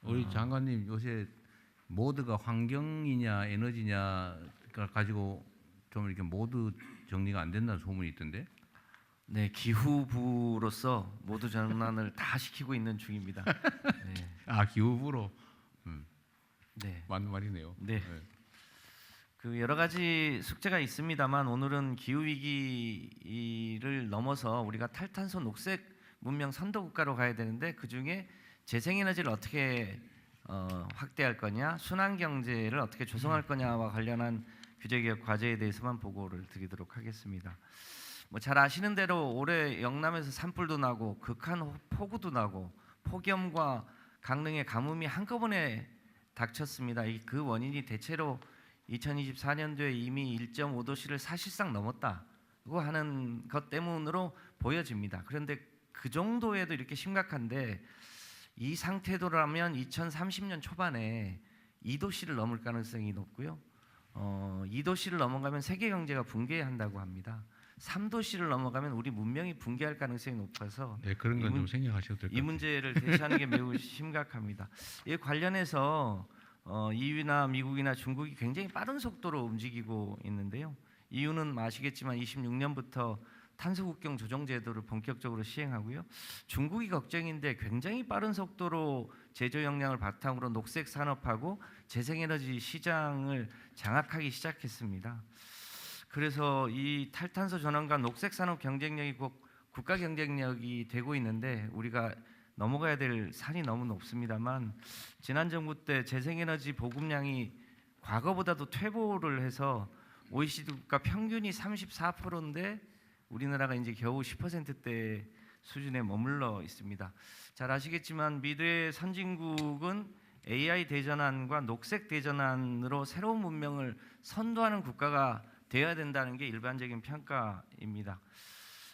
우리 장관님 요새 모드가 환경이냐 에너지냐 가지고 좀 이렇게 모두 정리가 안 된다는 소문이 있던데. 네, 기후부로서 모두 전환을 다 시키고 있는 중입니다. 네. 아, 기후부로. 네. 맞는 말이네요. 네. 그 여러 가지 숙제가 있습니다만 오늘은 기후 위기를 넘어서 우리가 탈탄소 녹색 문명 선도 국가로 가야 되는데 그 중에 재생에너지를 어떻게 확대할 거냐, 순환 경제를 어떻게 조성할 거냐와 관련한 규제개혁 과제에 대해서만 보고를 드리도록 하겠습니다. 뭐 잘 아시는 대로 올해 영남에서 산불도 나고 극한 폭우도 나고 폭염과 강릉의 가뭄이 한꺼번에 닥쳤습니다. 그 원인이 대체로 2024년도에 이미 1.5도씨를 사실상 넘었다고 하는 것 때문으로 보여집니다. 그런데 그 정도에도 이렇게 심각한데 이 상태도라면 2030년 초반에 2도씨를 넘을 가능성이 높고요. 2도씨를 넘어가면 세계 경제가 붕괴한다고 합니다. 3도씨를 넘어가면 우리 문명이 붕괴할 가능성이 높아서 네, 그런 건 좀 생각하셔도 될 것 같아요. 이 문제를 대처하는 게 매우 심각합니다. 이 관련해서 EU나 미국이나 중국이 굉장히 빠른 속도로 움직이고 있는데요. EU는 아시겠지만 26년부터 탄소국경 조정제도를 본격적으로 시행하고요. 중국이 걱정인데 굉장히 빠른 속도로 제조 역량을 바탕으로 녹색 산업하고 재생에너지 시장을 장악하기 시작했습니다. 그래서 이 탈탄소 전환과 녹색 산업 경쟁력이 곧 국가 경쟁력이 되고 있는데 우리가 넘어가야 될 산이 너무 높습니다만 지난 정부 때 재생에너지 보급량이 과거보다도 퇴보를 해서 OECD 국가 평균이 34%인데 우리나라가 이제 겨우 10%대 수준에 머물러 있습니다. 잘 아시겠지만 미래의 선진국은 AI 대전환과 녹색 대전환으로 새로운 문명을 선도하는 국가가 되어야 된다는 게 일반적인 평가입니다.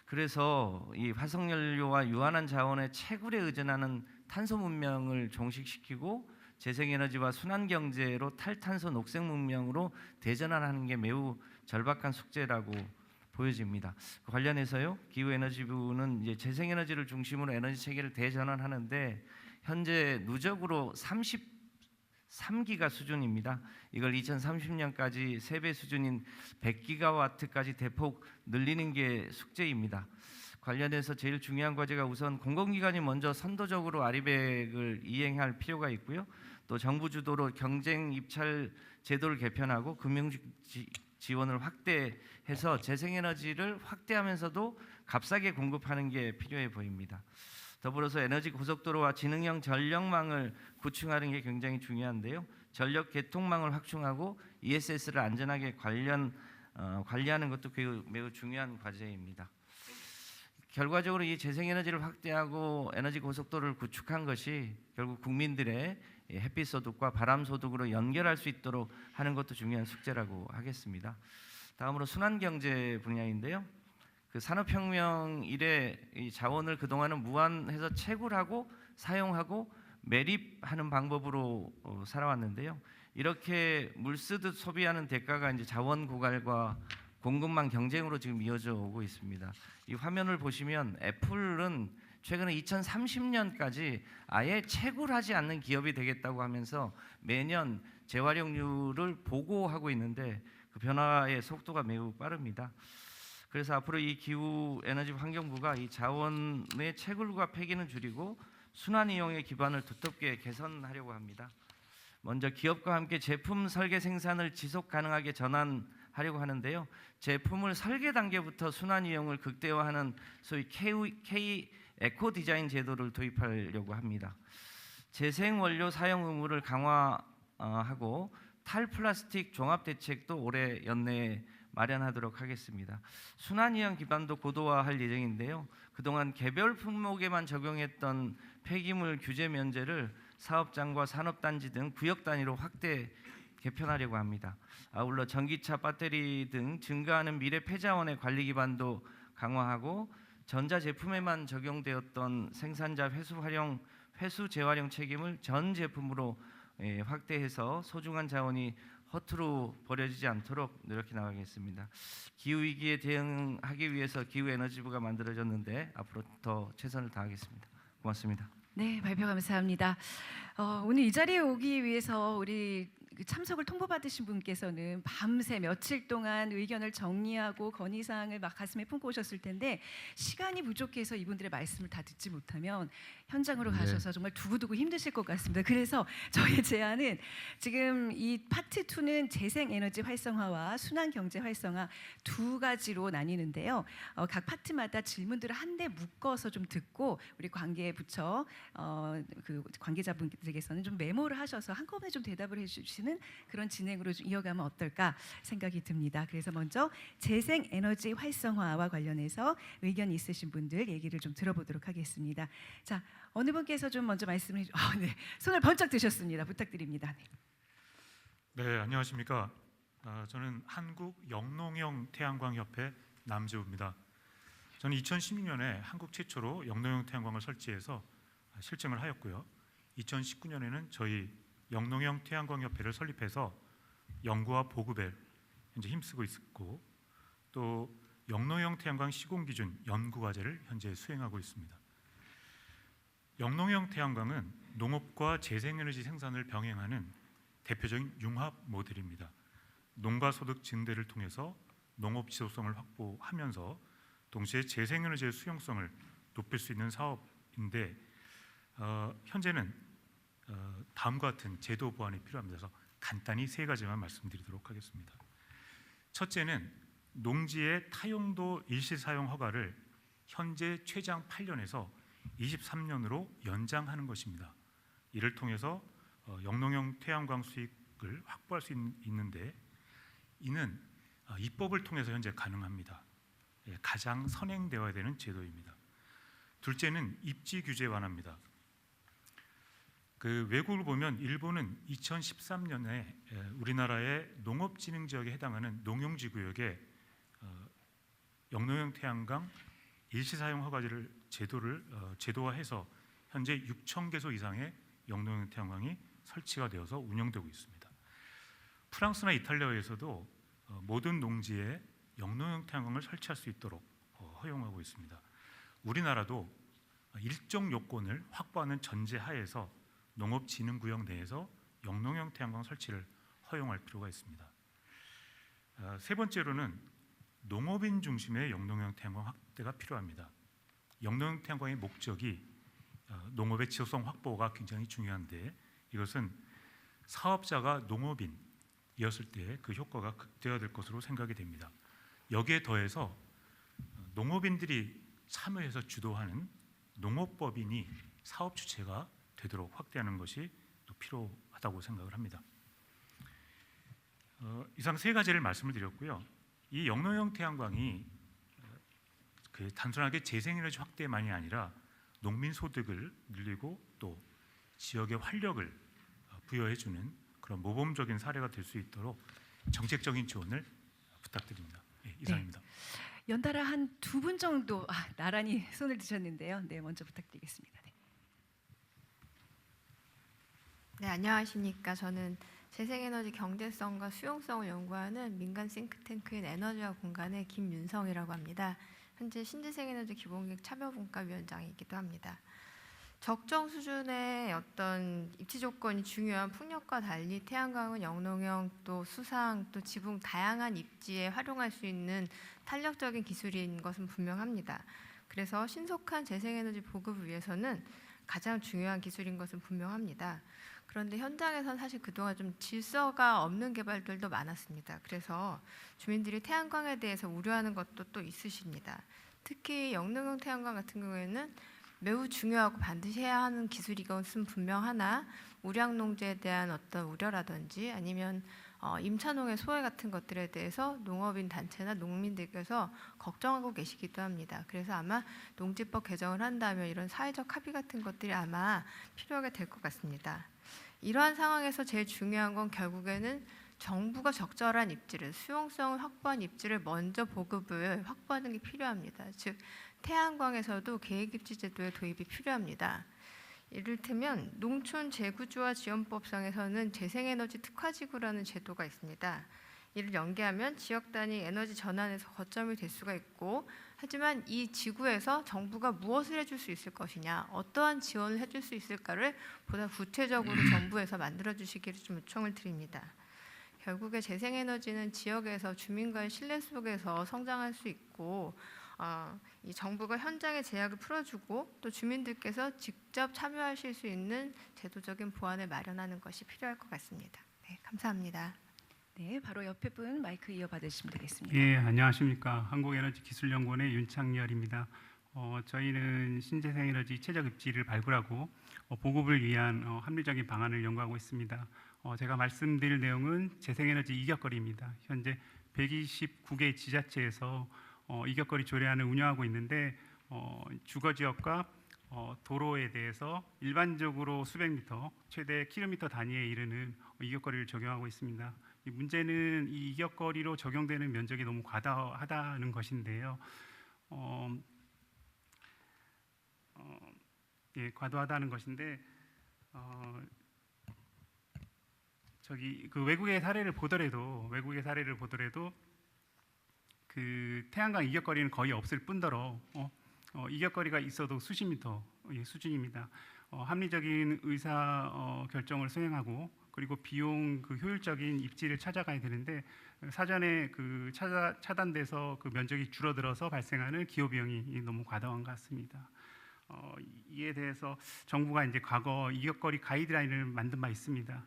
그래서 이 화석연료와 유한한 자원의 채굴에 의존하는 탄소 문명을 종식시키고 재생에너지와 순환경제로 탈탄소 녹색 문명으로 대전환하는 게 매우 절박한 숙제라고 보여집니다. 관련해서요, 기후에너지부는 이제 재생에너지를 중심으로 에너지 체계를 대전환하는데 현재 누적으로 33기가 수준입니다. 이걸 2030년까지 3배 수준인 100기가와트까지 대폭 늘리는 게 숙제입니다. 관련해서 제일 중요한 과제가 우선 공공기관이 먼저 선도적으로 아리백을 이행할 필요가 있고요. 또 정부 주도로 경쟁 입찰 제도를 개편하고 금융 지원을 확대해서 재생에너지를 확대하면서도 값싸게 공급하는 게 필요해 보입니다. 더불어서 에너지 고속도로와 지능형 전력망을 구축하는 게 굉장히 중요한데요. 전력 개통망을 확충하고 ESS를 안전하게 관리하는 것도 매우 중요한 과제입니다. 결과적으로 이 재생에너지를 확대하고 에너지 고속도로를 구축한 것이 결국 국민들의 햇빛 소득과 바람 소득으로 연결할 수 있도록 하는 것도 중요한 숙제라고 하겠습니다. 다음으로 순환경제 분야인데요. 그 산업혁명 이래 이 자원을 그동안은 무한해서 채굴하고 사용하고 매립하는 방법으로 살아왔는데요. 이렇게 물 쓰듯 소비하는 대가가 이제 자원 고갈과 공급망 경쟁으로 지금 이어져 오고 있습니다. 이 화면을 보시면 애플은 최근에 2030년까지 아예 채굴하지 않는 기업이 되겠다고 하면서 매년 재활용률을 보고하고 있는데 그 변화의 속도가 매우 빠릅니다. 그래서 앞으로 이 기후 에너지 환경부가 이 자원의 채굴과 폐기는 줄이고 순환 이용의 기반을 두텁게 개선하려고 합니다. 먼저 기업과 함께 제품 설계 생산을 지속 가능하게 전환하려고 하는데요. 제품을 설계 단계부터 순환 이용을 극대화하는 소위 K 에코 디자인 제도를 도입하려고 합니다. 재생 원료 사용 의무를 강화하고 탈플라스틱 종합 대책도 올해 연내에 마련하도록 하겠습니다. 순환이용 기반도 고도화할 예정인데요. 그동안 개별 품목에만 적용했던 폐기물 규제 면제를 사업장과 산업단지 등 구역 단위로 확대 개편하려고 합니다. 아울러 전기차, 배터리 등 증가하는 미래 폐자원의 관리 기반도 강화하고 전자제품에만 적용되었던 생산자 회수 재활용 책임을 전 제품으로 확대해서 소중한 자원이 허투루 버려지지 않도록 노력해 나가겠습니다. 기후위기에 대응하기 위해서 기후에너지부가 만들어졌는데 앞으로 더 최선을 다하겠습니다. 고맙습니다. 네, 발표 감사합니다. 오늘 이 자리에 오기 위해서 우리 그 참석을 통보받으신 분께서는 밤새 며칠 동안 의견을 정리하고 건의사항을 막 가슴에 품고 오셨을 텐데 시간이 부족해서 이분들의 말씀을 다 듣지 못하면 현장으로 네. 가셔서 정말 두고두고 힘드실 것 같습니다. 그래서 저의 제안은 지금 이 파트 2는 재생에너지 활성화와 순환경제 활성화 두 가지로 나뉘는데요. 각 파트마다 질문들을 한데 묶어서 좀 듣고 우리 관계부처 그 관계자분들께서는 좀 메모를 하셔서 한꺼번에 좀 대답을 해주시는 그런 진행으로 좀 이어가면 어떨까 생각이 듭니다. 그래서 먼저 재생에너지 활성화와 관련해서 의견 있으신 분들 얘기를 좀 들어보도록 하겠습니다. 자, 어느 분께서 좀 먼저 말씀해 네, 손을 번쩍 드셨습니다. 부탁드립니다. 네. 네, 안녕하십니까. 저는 한국 영농형 태양광협회 남재우입니다. 저는 2016년에 한국 최초로 영농형 태양광을 설치해서 실증을 하였고요. 2019년에는 저희 영농형 태양광협회를 설립해서 연구와 보급에 현재 힘쓰고 있고 또 영농형 태양광 시공 기준 연구 과제를 현재 수행하고 있습니다. 영농형 태양광은 농업과 재생에너지 생산을 병행하는 대표적인 융합 모델입니다. 농가 소득 증대를 통해서 농업 지속성을 확보하면서 동시에 재생에너지의 수용성을 높일 수 있는 사업인데 현재는 다음과 같은 제도 보완이 필요합니다. 그래서 간단히 세 가지만 말씀드리도록 하겠습니다. 첫째는 농지의 타용도 일시 사용 허가를 현재 최장 8년에서 23년으로 연장하는 것입니다. 이를 통해서 영농형 태양광 수익을 확보할 수 있는데 이는 입법을 통해서 현재 가능합니다. 가장 선행되어야 되는 제도입니다. 둘째는 입지 규제 완화입니다. 그 외국을 보면 일본은 2013년에 우리나라의 농업진흥지역에 해당하는 농용지 구역에 영농형 태양광 일시사용 허가제를 제도화해서 현재 6,000개소 이상의 영농형 태양광이 설치가 되어서 운영되고 있습니다. 프랑스나 이탈리아에서도 모든 농지에 영농형 태양광을 설치할 수 있도록 허용하고 있습니다. 우리나라도 일정 요건을 확보하는 전제하에서 농업진흥구역 내에서 영농형 태양광 설치를 허용할 필요가 있습니다. 세 번째로는 농업인 중심의 영농형 태양광 확대가 필요합니다. 영농형 태양광의 목적이 농업의 지속성 확보가 굉장히 중요한데 이것은 사업자가 농업인이었을 때 그 효과가 극대화될 것으로 생각이 됩니다. 여기에 더해서 농업인들이 참여해서 주도하는 농업법인이 사업 주체가 되도록 확대하는 것이 또 필요하다고 생각을 합니다. 이상 세 가지를 말씀을 드렸고요. 이 영농형 태양광이 단순하게 재생에너지 확대만이 아니라 농민 소득을 늘리고 또 지역의 활력을 부여해주는 그런 모범적인 사례가 될 수 있도록 정책적인 지원을 부탁드립니다. 네, 이상입니다. 네. 연달아 한 두 분 정도 나란히 손을 드셨는데요. 네, 먼저 부탁드리겠습니다. 네. 네, 안녕하십니까. 저는 재생에너지 경제성과 수용성을 연구하는 민간 싱크탱크인 에너지와 공간의 김윤성이라고 합니다. 현재 신재생에너지 기본계획 참여분과위원장이기도 합니다. 적정 수준의 어떤 입지 조건이 중요한 풍력과 달리 태양광은 영농형 또 수상 또 지붕 다양한 입지에 활용할 수 있는 탄력적인 기술인 것은 분명합니다. 그래서 신속한 재생에너지 보급을 위해서는 가장 중요한 기술인 것은 분명합니다. 그런데 현장에서는 사실 그동안 좀 질서가 없는 개발들도 많았습니다. 그래서 주민들이 태양광에 대해서 우려하는 것도 또 있으십니다. 특히 영농형 태양광 같은 경우에는 매우 중요하고 반드시 해야 하는 기술이 것은 분명하나 우량 농지에 대한 어떤 우려라든지 아니면 임차농의 소외 같은 것들에 대해서 농업인 단체나 농민들께서 걱정하고 계시기도 합니다. 그래서 아마 농지법 개정을 한다면 이런 사회적 합의 같은 것들이 아마 필요하게 될 것 같습니다. 이러한 상황에서 제일 중요한 건 결국에는 정부가 적절한 입지를 수용성을 확보한 입지를 먼저 보급을 확보하는 게 필요합니다. 즉 태양광에서도 계획입지 제도의 도입이 필요합니다. 이를테면 농촌 재구조화 지원법상에서는 재생에너지 특화지구라는 제도가 있습니다. 이를 연계하면 지역 단위 에너지 전환에서 거점이 될 수가 있고, 하지만 이 지구에서 정부가 무엇을 해줄 수 있을 것이냐, 어떠한 지원을 해줄 수 있을까를 보다 구체적으로 정부에서 만들어주시기를 좀 요청을 드립니다. 결국에 재생에너지는 지역에서 주민과의 신뢰 속에서 성장할 수 있고, 이 정부가 현장의 제약을 풀어주고 또 주민들께서 직접 참여하실 수 있는 제도적인 보완을 마련하는 것이 필요할 것 같습니다. 네, 감사합니다. 네, 바로 옆에 분 마이크 이어받으시면 되겠습니다. 예, 안녕하십니까. 한국에너지기술연구원의 윤창열입니다. 저희는 신재생에너지 최적 입지를 발굴하고 보급을 위한 합리적인 방안을 연구하고 있습니다. 제가 말씀드릴 내용은 재생에너지 이격거리입니다. 현재 129개 지자체에서 이격거리 조례안을 운영하고 있는데 주거지역과 도로에 대해서 일반적으로 수백 미터, 최대 킬로미터 단위에 이르는 이격거리를 적용하고 있습니다. 이 문제는 이 이격거리로 적용되는 면적이 너무 과다하다는 것인데요. 과도하다는 것인데 그 외국의 사례를 보더라도 그 태양광 이격거리는 거의 없을 뿐더러 이격거리가 있어도 수십 미터 수준입니다. 합리적인 의사 결정을 수행하고 그리고 비용 그 효율적인 입지를 찾아가야 되는데 사전에 그 차단돼서 그 면적이 줄어들어서 발생하는 기호 비용이 너무 과다한 것 같습니다. 이에 대해서 정부가 이제 과거 이격거리 가이드라인을 만든 바 있습니다.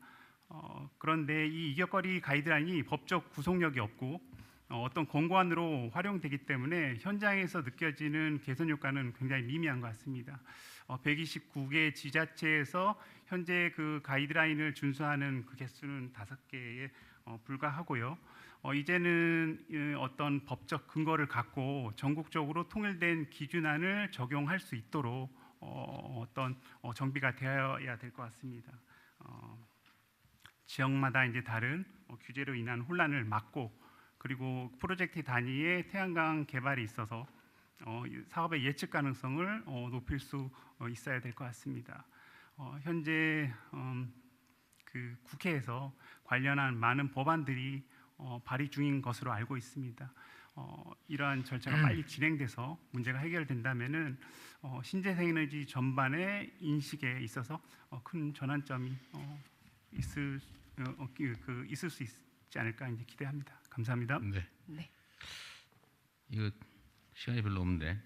그런데 이 이격거리 가이드라인이 법적 구속력이 없고 어떤 권고안으로 활용되기 때문에 현장에서 느껴지는 개선 효과는 굉장히 미미한 것 같습니다. 129개 지자체에서 현재 그 가이드라인을 준수하는 그 개수는 5개에 불과하고요. 이제는 어떤 법적 근거를 갖고 전국적으로 통일된 기준안을 적용할 수 있도록 어떤 정비가 되어야 될 것 같습니다. 지역마다 이제 다른 규제로 인한 혼란을 막고 그리고 프로젝트 단위의 태양광 개발이 있어서 사업의 예측 가능성을 높일 수 있어야 될 것 같습니다. 현재 그 국회에서 관련한 많은 법안들이 발의 중인 것으로 알고 있습니다. 이러한 절차가 빨리 진행돼서 문제가 해결된다면은 신재생에너지 전반의 인식에 있어서 큰 전환점이 있을 수 있지 않을까 이제 기대합니다. 감사합니다. 네. 네. 이거 시간이 별로 없는데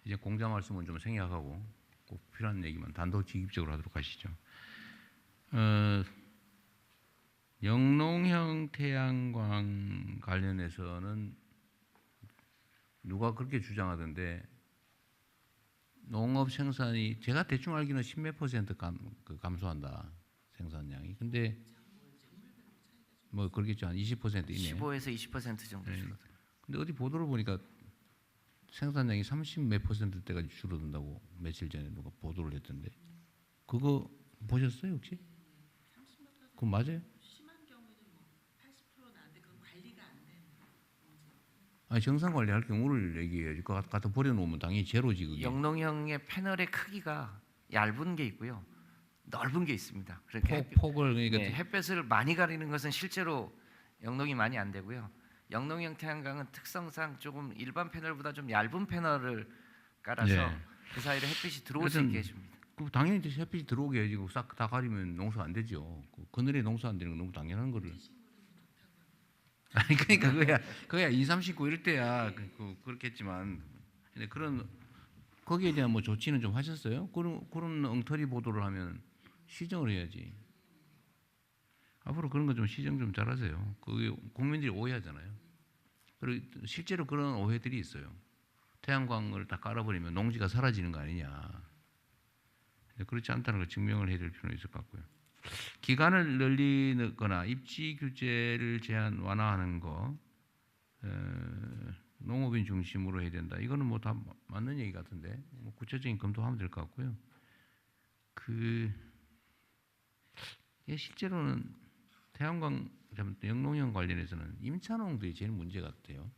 이제 공자 말씀은 좀 생략하고 꼭 필요한 얘기만 단도직입적으로 하도록 하시죠. 영농형 태양광 관련해서는 누가 그렇게 주장하던데 농업 생산이 제가 대충 알기는 10몇 % 감소한다 생산량이. 근데 뭐 그렇겠죠. 한 20% 이내. 15에서 20% 정도 줄어들어요. 근데 어디 보도를 보니까 생산량이 30몇 %대까지 줄어든다고 며칠 전에 누가 보도를 했던데 그거 보셨어요 혹시? 그거 맞아요? 아니 정상 관리할 경우를 얘기해야지. 그거 갖다 버려놓으면 당연히 제로지 그게. 영농형의 패널의 크기가 얇은 게 있고요, 넓은 게 있습니다. 그렇게 폭을 그러니까 햇볕을 많이 가리는 것은 실제로 영농이 많이 안 되고요. 영농형 태양광은 특성상 조금 일반 패널보다 좀 얇은 패널을 깔아서 예. 그 사이로 햇빛이 들어올 수 있게 해줍니다. 그 당연히 햇빛이 들어오게 해야지. 싹 다 가리면 농사 안 되죠. 그늘에 농사 안 되는 건 너무 당연한 거를. 아니 그러니까 그거야 2, 3, 19 이럴 때야 그렇겠지만 근데 그런 거기에 대한 뭐 조치는 좀 하셨어요? 그런 엉터리 보도를 하면 시정을 해야지. 앞으로 그런 거 좀 시정 좀 잘하세요. 그 국민들이 오해하잖아요. 그리고 실제로 그런 오해들이 있어요. 태양광을 다 깔아버리면 농지가 사라지는 거 아니냐. 그렇지 않다는 걸 증명을 해야 될 필요는 있을 것 같고요. 기간을 늘리거나 입지 규제를 제한 완화하는 거 농업인 중심으로 해야 된다. 이거는 뭐 다 맞는 얘기 같은데 뭐 구체적인 검토하면 될 것 같고요. 실제로는 태양광 영농형 관련해서는 임차농들이 제일 문제 같아요.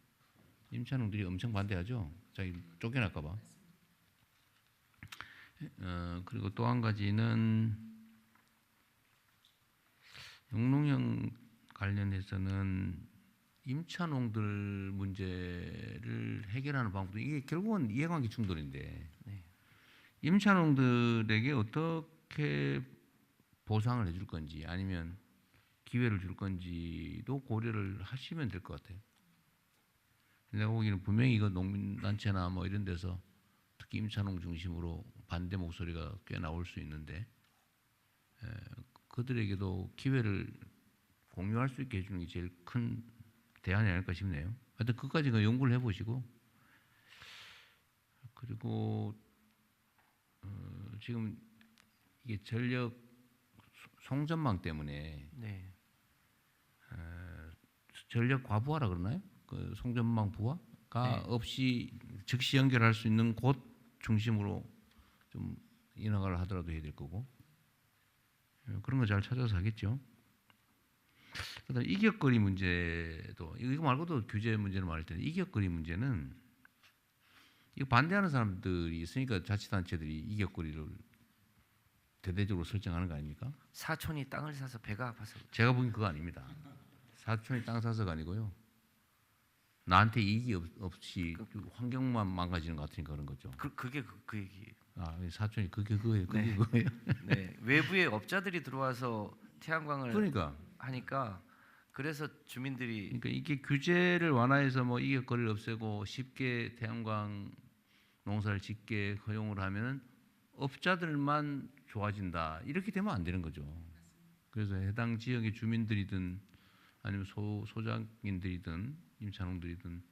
임차농들이 엄청 반대하죠. 자기 쫓겨날까 봐. 그리고 또 한 가지는 영농형 관련해서는 임차농들 문제를 해결하는 방법도 이게 결국은 이해관계 충돌인데 네. 임차농들에게 어떻게 보상을 해줄 건지 아니면 기회를 줄 건지도 고려를 하시면 될 것 같아요. 내가 보기에는 분명히 이거 농민단체나 뭐 이런 데서 특히 임차농 중심으로 반대 목소리가 꽤 나올 수 있는데 그들에게도 기회를 공유할 수 있게 해주는 게 제일 큰 대안이 아닐까 싶네요. 하여튼 그까지 그 연구를 해보시고 그리고 지금 이게 전력 송전망 때문에 네. 전력 과부하라 그러나요? 그 송전망 부하가 네. 없이 즉시 연결할 수 있는 곳 중심으로 좀 인허가를 하더라도 해야 될 거고 그런 거 잘 찾아서 하겠죠. 그다음 이격거리 문제도 이거 말고도 규제 문제는 많을 텐데 이격거리 문제는 이거 반대하는 사람들이 있으니까 자치단체들이 이격거리를 대대적으로 설정하는 거 아닙니까? 사촌이 땅을 사서 배가 아파서 제가 보기엔 그거 아닙니다. 사촌이 땅 사서가 아니고요. 나한테 이익이 없이 환경만 망가지는 것 같으니까 그런 거죠. 그게 그 얘기예요. 아, 사촌이 그게 그거예요. 그게 네. 그거예요. 네. 외부의 업자들이 들어와서 태양광을 그러니까 하니까 그래서 주민들이 이게 규제를 완화해서 뭐 이격거리를 없애고 쉽게 태양광 농사를 짓게 허용을 하면 업자들만 좋아진다 이렇게 되면 안 되는 거죠. 그래서 해당 지역의 주민들이든 아니면 소장인들이든 임차농들이든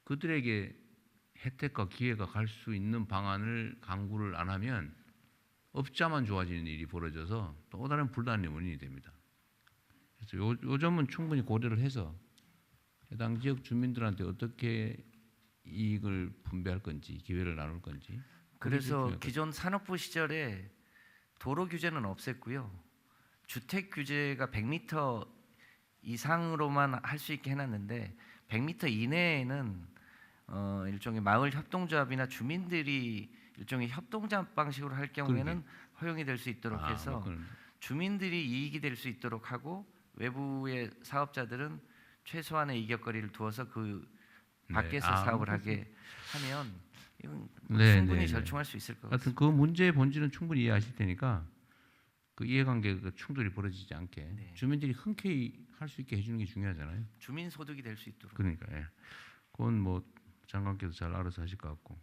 그들에게 혜택과 기회가 갈 수 있는 방안을 강구를 안 하면 업자만 좋아지는 일이 벌어져서 또 다른 분란의 원인이 됩니다. 그래서 요 점은 충분히 고려를 해서 해당 지역 주민들한테 어떻게 이익을 분배할 건지 기회를 나눌 건지 그래서 기존 산업부 시절에 도로 규제는 없앴고요. 주택 규제가 100m 이상으로만 할 수 있게 해놨는데 100m 이내에는 일종의 마을 협동조합이나 주민들이 일종의 협동조합 방식으로 할 경우에는 허용이 될 수 있도록 해서 주민들이 이익이 될 수 있도록 하고 외부의 사업자들은 최소한의 이격거리를 두어서 그 밖에서 사업을 하게 하면 이건 충분히 절충할 수 있을 것 같습니다. 하여튼 그 문제의 본질은 충분히 이해하실 테니까 그 이해관계 충돌이 벌어지지 않게 네. 주민들이 흔쾌히 할 수 있게 해주는 게 중요하잖아요. 주민 소득이 될 수 있도록. 그러니까 그건 뭐 장관께서 잘 알아서 하실 것 같고.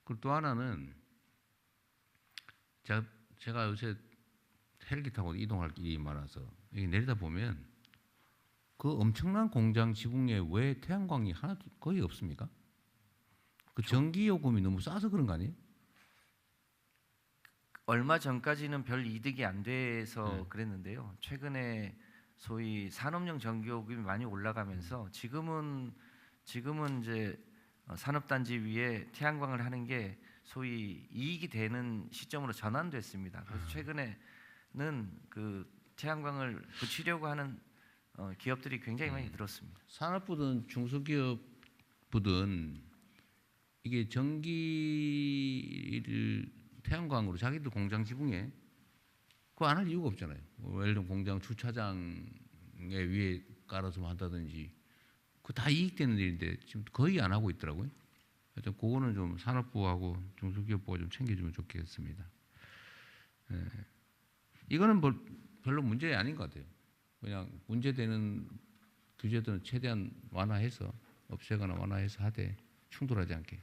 그리고 또 하나는 제가 요새 헬기 타고 이동할 일이 많아서 여기 내리다 보면 그 엄청난 공장 지붕에 왜 태양광이 하나도 거의 없습니까? 그 전기 요금이 너무 싸서 그런 거 아니에요? 얼마 전까지는 별 이득이 안 돼서 그랬는데요. 최근에 소위 산업용 전기요금이 많이 올라가면서 지금은 이제 산업단지 위에 태양광을 하는 게 소위 이익이 되는 시점으로 전환됐습니다. 그래서 최근에는 그 태양광을 붙이려고 하는 기업들이 굉장히 많이 늘었습니다. 산업부든 중소기업부든 이게 전기를 태양광으로 자기들 공장 지붕에 그거 안 할 이유가 없잖아요. 뭐 예를 들면 공장 주차장에 위에 깔아서 한다든지 그거 다 이익되는 일인데 지금 거의 안 하고 있더라고요. 하여튼 그거는 좀 산업부하고 중소기업부가 좀 챙겨주면 좋겠습니다. 이거는 뭐 별로 문제 아닌 것 같아요. 그냥 문제되는 규제들은 최대한 완화해서 없애거나 완화해서 하되 충돌하지 않게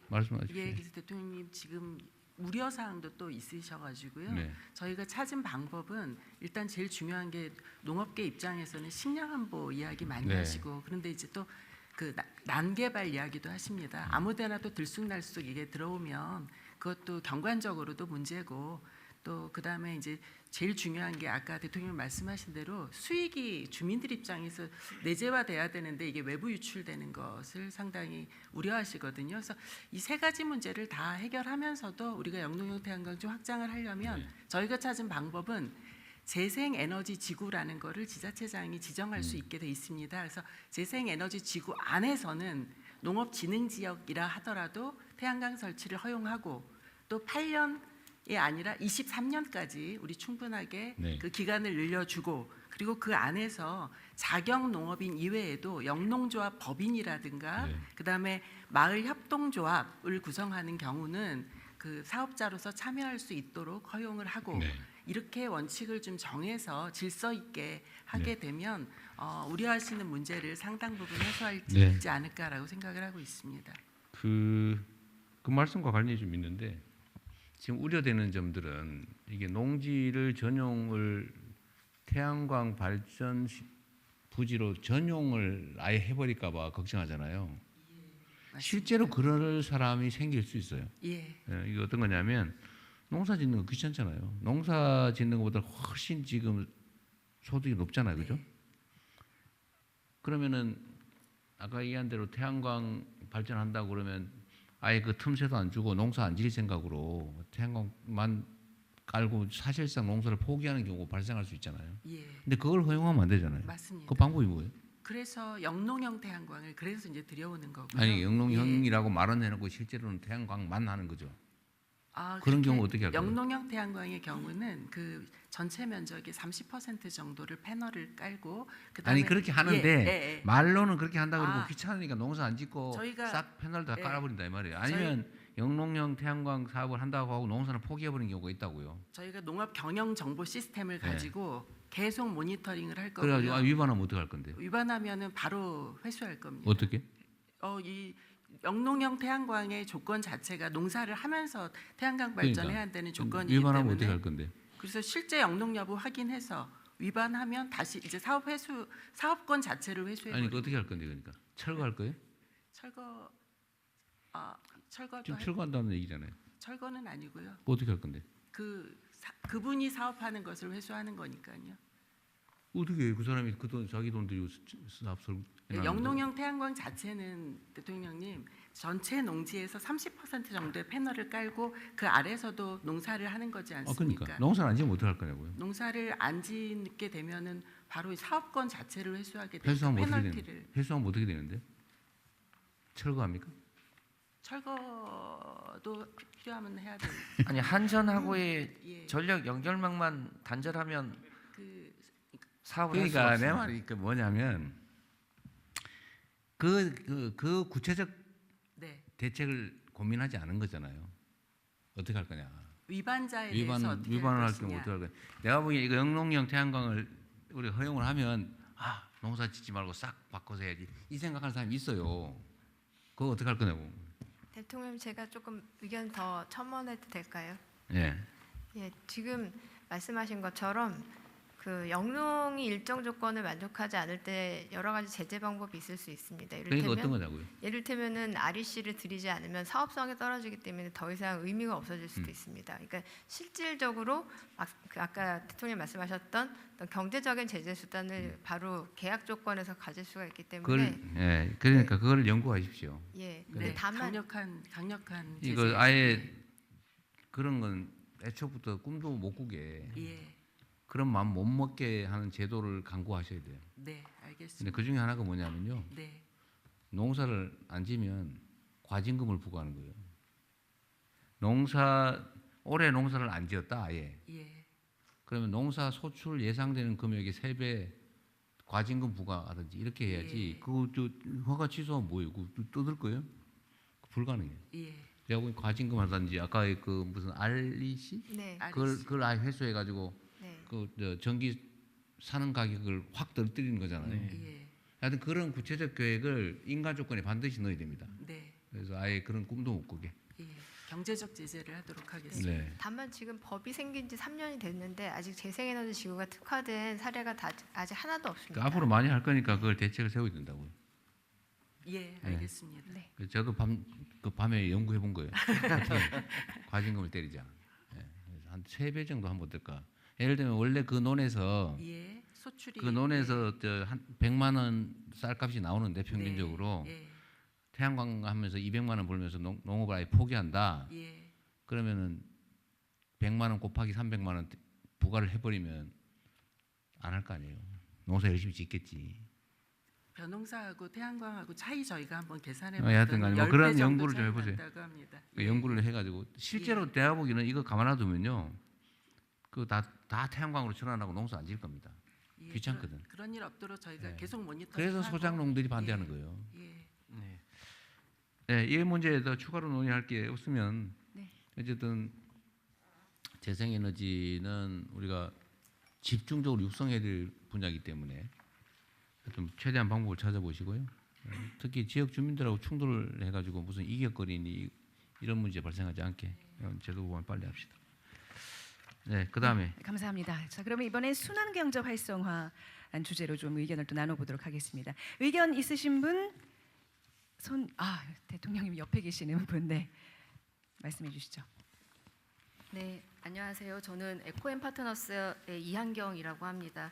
말씀하십시오. 예, 그래서 대통령님 지금 우려 사항도 또 있으셔가지고요. 네. 저희가 찾은 방법은 일단 제일 중요한 게 농업계 입장에서는 식량 안보 이야기 많이 네. 하시고 그런데 이제 또 그 난개발 이야기도 하십니다. 아무데나 또 들쑥날쑥 이게 들어오면 그것도 경관적으로도 문제고 또 그다음에 이제 제일 중요한 게 아까 대통령 말씀하신 대로 수익이 주민들 입장에서 내재화돼야 되는데 이게 외부 유출되는 것을 상당히 우려하시거든요. 그래서 이 세 가지 문제를 다 해결하면서도 우리가 영농형 태양광 좀 확장을 하려면 저희가 찾은 방법은 재생에너지 지구라는 거를 지자체장이 지정할 수 있게 돼 있습니다. 그래서 재생에너지 지구 안에서는 농업진흥지역이라 하더라도 태양광 설치를 허용하고 또 8년이 아니라 23년까지 우리 충분하게 네. 그 기간을 늘려주고 그리고 그 안에서 자격 농업인 이외에도 영농조합 법인이라든가 네. 그다음에 마을 협동조합을 구성하는 경우는 그 사업자로서 참여할 수 있도록 허용을 하고 네. 이렇게 원칙을 좀 정해서 질서 있게 하게 되면 우려하시는 문제를 상당 부분 해소할 수 네. 있지 않을까라고 생각을 하고 있습니다. 그 말씀과 관련이 좀 있는데 지금 우려되는 점들은 이게 농지를 전용을 태양광 발전 부지로 전용을 아예 해버릴까봐 걱정하잖아요. 맞습니다. 실제로 그럴 사람이 생길 수 있어요. 예, 이게 어떤 거냐면 농사 짓는 거 귀찮잖아요. 농사 짓는 것보다 훨씬 지금 소득이 높잖아요, 그죠? 네. 그러면은 아까 얘기한 대로 태양광 발전한다고 그러면 아예 그 틈새도 안 주고 농사 안 지을 생각으로 태양광만 깔고 사실상 농사를 포기하는 경우가 발생할 수 있잖아요. 예, 근데 그걸 허용하면 안 되잖아요. 맞습니다. 그 방법이 뭐예요? 그래서 영농형 태양광을 그래서 이제 들여오는 거고요. 아니 예. 영농형이라고 말은 해놓고 실제로는 태양광만 하는 거죠. 아, 그런 그렇게 경우 어떻게 할까요? 영농형 태양광의 경우는 그 전체 면적의 30% 정도를 패널을 깔고 그다음에 아니 그렇게 하는데 예. 말로는 그렇게 한다 그러고 아. 귀찮으니까 농사 안 짓고 저희가- 싹 패널 다 예. 깔아버린다 이 말이에요. 아니면 영농형 태양광 사업을 한다고 하고 농사를 포기해버리는 경우가 있다고요. 저희가 농업 경영 정보 시스템을 네. 가지고 계속 모니터링을 할 거고요. 그래가지고 위반하면 어떡할 건데? 위반하면은 바로 회수할 겁니다. 어떻게? 이 영농형 태양광의 조건 자체가 농사를 하면서 태양광 발전해야 한다는 조건이기 위반하면 때문에 어떻게 할 건데? 그래서 실제 영농 여부 확인해서 위반하면 다시 이제 사업권 자체를 회수해 아니 버리고 그 어떻게 할 건데 그러니까 철거할 거예요? 철거도 지금 철거한다는 얘기잖아요. 철거는 아니고요. 뭐 어떻게 할 건데? 그분이 사업하는 것을 회수하는 거니까요. 어떻게 해요? 그 사람이 그 돈 자기 돈 들이고 사업 설계 영농형 태양광 자체는 대통령님 전체 농지에서 30% 정도의 패널을 깔고 그 아래서도 농사를 하는 거지 않습니까? 그러니까 농사를 안 지으면 어떻게 할 거냐고요? 농사를 안 짓게 되면은 바로 이 사업권 자체를 회수하게 되니까 회수하면 어떻게 페널티를 되는? 회수하면 어떻게 되는데? 철거합니까? 철거도 필요하면 해야 돼요. 아니 한전하고의 예. 전력 연결망만 단절하면 그 사업을 할 수가 그러니까 없어요. 내 말이 그 뭐냐면 그 구체적 네. 대책을 고민하지 않은 거잖아요. 어떻게 할 거냐? 위반자에 대해서 어떻게 위반을 할 것이냐. 경우 어떻게 할 거냐? 내가 보기에 이거 영농형 태양광을 우리 허용을 하면 농사 짓지 말고 싹 바꿔서 해야지 이 생각하는 사람이 있어요. 그거 어떻게 할 거냐고. 대통령 제가 조금 의견 더 첨언해도 될까요? 예. 예, 지금 말씀하신 것처럼 그 영농이 일정 조건을 만족하지 않을 때 여러 가지 제재 방법이 있을 수 있습니다. 그러니까 어떤 거냐고요? 예를테면은 REC를 들이지 않으면 사업성이 떨어지기 때문에 더 이상 의미가 없어질 수도 있습니다. 그러니까 실질적으로 아까 대통령 말씀하셨던 어떤 경제적인 제재 수단을 바로 계약 조건에서 가질 수가 있기 때문에 그러니까 그걸 연구하십시오. 예, 네, 근데 다만 강력한 이거 제재가 아예 있습니다. 그런 건 애초부터 꿈도 못 꾸게 예. 그런 마음 못 먹게 하는 제도를 강구하셔야 돼요. 네, 근데 알겠습니다. 그 중에 하나가 뭐냐면요. 네. 농사를 안 지면 과징금을 부과하는 거예요. 올해 농사를 안 지었다 아예. 예. 그러면 농사 소출 예상되는 금액의 3배 과징금 부과하든지 이렇게 해야지. 예. 그거 허가 취소하면 뭐예요? 그거 뜯을 거예요? 불가능해요. 예. 내가 보기 과징금 하든지 아까 그 무슨 REC 네, 그걸 아예 회수해 가지고 네. 전기 사는 가격을 확 떨어뜨리는 거잖아요. 예. 하여튼 그런 구체적 계획을 인간 조건에 반드시 넣어야 됩니다. 네. 그래서 아예 그런 꿈도 못 꾸게. 예. 경제적 제재를 하도록 하겠습니다. 네. 다만 지금 법이 생긴 지 3년이 됐는데 아직 재생에너지 지구가 특화된 사례가 아직 하나도 없습니다. 그 앞으로 많이 할 거니까 그걸 대책을 세워야 된다고요. 예, 알겠습니다. 네. 그래서 저도 밤에 연구해 본 거예요. 어떻게 과징금을 때리자. 그래서 한 3배 정도 하면 어떨까? 예를 들면 원래 그 논에서 예. 소출이 그 논에서 한 100만 원 쌀값이 나오는데 네. 평균적으로 예. 태양광 하면서 200만 원 벌면서 농업을 아예 포기한다. 예. 그러면은 100만 원 곱하기 300만 원 부과를 해버리면 안 할 거 아니에요. 농사 열심히 짓겠지. 벼농사하고 태양광하고 차이 저희가 한번 계산해 하여튼 간에 뭐 그런 연구를 좀 해보세요. 합니다. 그 연구를 해가지고 실제로 내가 보기에는 이거 가만놔두면요, 그 다 태양광으로 전환하고 농사 안 지을 겁니다. 예. 예, 귀찮거든. 그런 일 없도록 저희가 네. 계속 모니터링. 그래서 소장농들이 반대하는 예. 거예요. 예. 네. 네, 이 문제에 더 추가로 논의할 게 없으면 네. 어쨌든 재생에너지는 우리가 집중적으로 육성해야 될 분야이기 때문에 좀 최대한 방법을 찾아보시고요. 특히 지역 주민들하고 충돌을 해가지고 무슨 이격거리니 이런 문제 발생하지 않게 제도 보완 빨리 합시다. 네, 그 다음에 네, 감사합니다. 자, 그러면 이번엔 순환경제 활성화한 주제로 좀 의견을 또 나눠보도록 하겠습니다. 의견 있으신 분 대통령님 옆에 계시는 분, 네, 말씀해 주시죠. 네, 안녕하세요. 저는 에코엠 파트너스의 이한경이라고 합니다.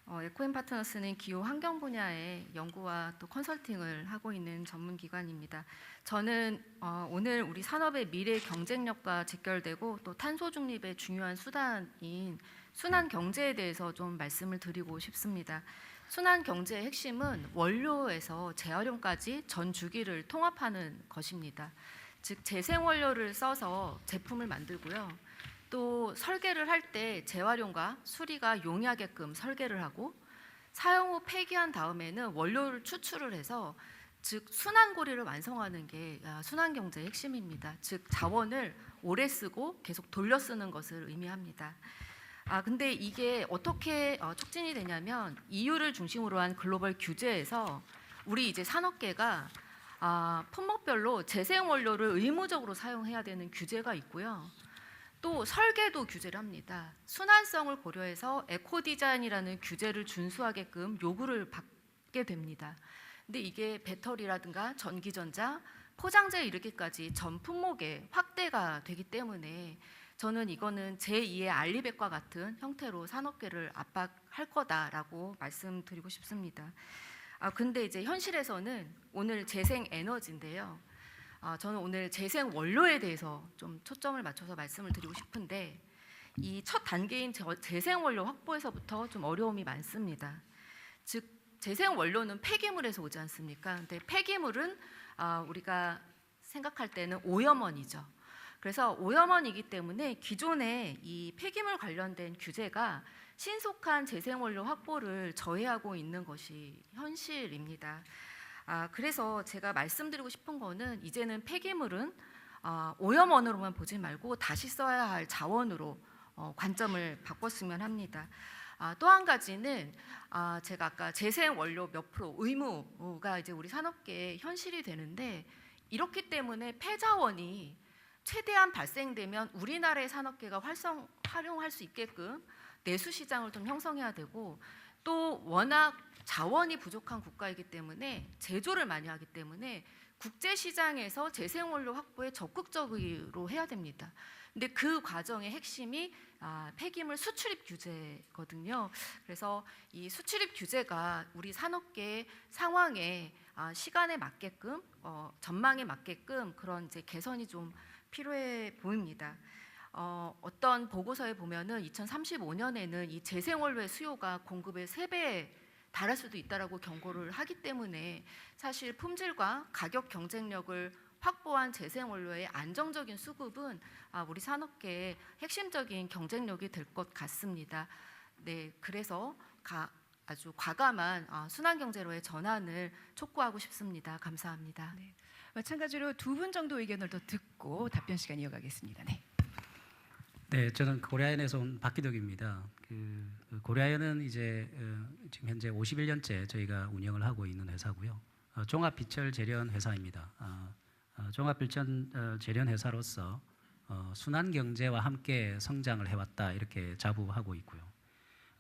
에코엠 파트너스는 기후 환경 분야의 연구와 또 컨설팅을 하고 있는 전문 기관입니다. 저는 오늘 우리 산업의 미래 경쟁력과 직결되고 또 탄소 중립의 중요한 수단인 순환 경제에 대해서 좀 말씀을 드리고 싶습니다. 순환 경제의 핵심은 원료에서 재활용까지 전 주기를 통합하는 것입니다. 즉 재생 원료를 써서 제품을 만들고요. 또 설계를 할 때 재활용과 수리가 용이하게끔 설계를 하고 사용 후 폐기한 다음에는 원료를 추출을 해서 즉 순환고리를 완성하는 게 순환 경제의 핵심입니다. 즉 자원을 오래 쓰고 계속 돌려 쓰는 것을 의미합니다. 근데 이게 어떻게 촉진이 되냐면 EU를 중심으로 한 글로벌 규제에서 우리 이제 산업계가 품목별로 재생 원료를 의무적으로 사용해야 되는 규제가 있고요. 또 설계도 규제를 합니다. 순환성을 고려해서 에코 디자인이라는 규제를 준수하게끔 요구를 받게 됩니다. 근데 이게 배터리라든가 전기전자, 포장재에 이르기까지 전 품목에 확대가 되기 때문에 저는 이거는 제2의 알리백과 같은 형태로 산업계를 압박할 거다라고 말씀드리고 싶습니다. 근데 이제 현실에서는 오늘 재생 에너지인데요. 저는 오늘 재생 원료에 대해서 좀 초점을 맞춰서 말씀을 드리고 싶은데 이 첫 단계인 재생 원료 확보에서부터 좀 어려움이 많습니다. 즉 재생 원료는 폐기물에서 오지 않습니까? 근데 폐기물은 우리가 생각할 때는 오염원이죠. 그래서 오염원이기 때문에 기존의 이 폐기물 관련된 규제가 신속한 재생 원료 확보를 저해하고 있는 것이 현실입니다. 그래서 제가 말씀드리고 싶은 거는 이제는 폐기물은 오염원으로만 보지 말고 다시 써야 할 자원으로 관점을 바꿨으면 합니다. 또 한 가지는 제가 아까 재생 원료 몇 프로 의무가 이제 우리 산업계의 현실이 되는데 이렇기 때문에 폐자원이 최대한 발생되면 우리나라의 산업계가 활용할 수 있게끔 내수 시장을 좀 형성해야 되고 또 워낙 자원이 부족한 국가이기 때문에 제조를 많이 하기 때문에 국제 시장에서 재생원료 확보에 적극적으로 해야 됩니다. 근데 그 과정의 핵심이 폐기물 수출입 규제거든요. 그래서 이 수출입 규제가 우리 산업계 상황에 시간에 맞게끔 전망에 맞게끔 그런 이제 개선이 좀 필요해 보입니다. 어떤 보고서에 보면은 2035년에는 이 재생원료의 수요가 공급의 3배에 달할 수도 있다라고 경고를 하기 때문에 사실 품질과 가격 경쟁력을 확보한 재생원료의 안정적인 수급은 우리 산업계의 핵심적인 경쟁력이 될 것 같습니다. 네, 그래서 아주 과감한 순환경제로의 전환을 촉구하고 싶습니다. 감사합니다. 네, 마찬가지로 두 분 정도 의견을 더 듣고 답변 시간 이어가겠습니다. 네. 네, 저는 고려아연에서 온 박기덕입니다. 고려아연은 이제 지금 현재 51년째 저희가 운영을 하고 있는 회사고요. 종합비철 재련 회사입니다. 종합비철 재련 회사로서 순환 경제와 함께 성장을 해왔다 이렇게 자부하고 있고요.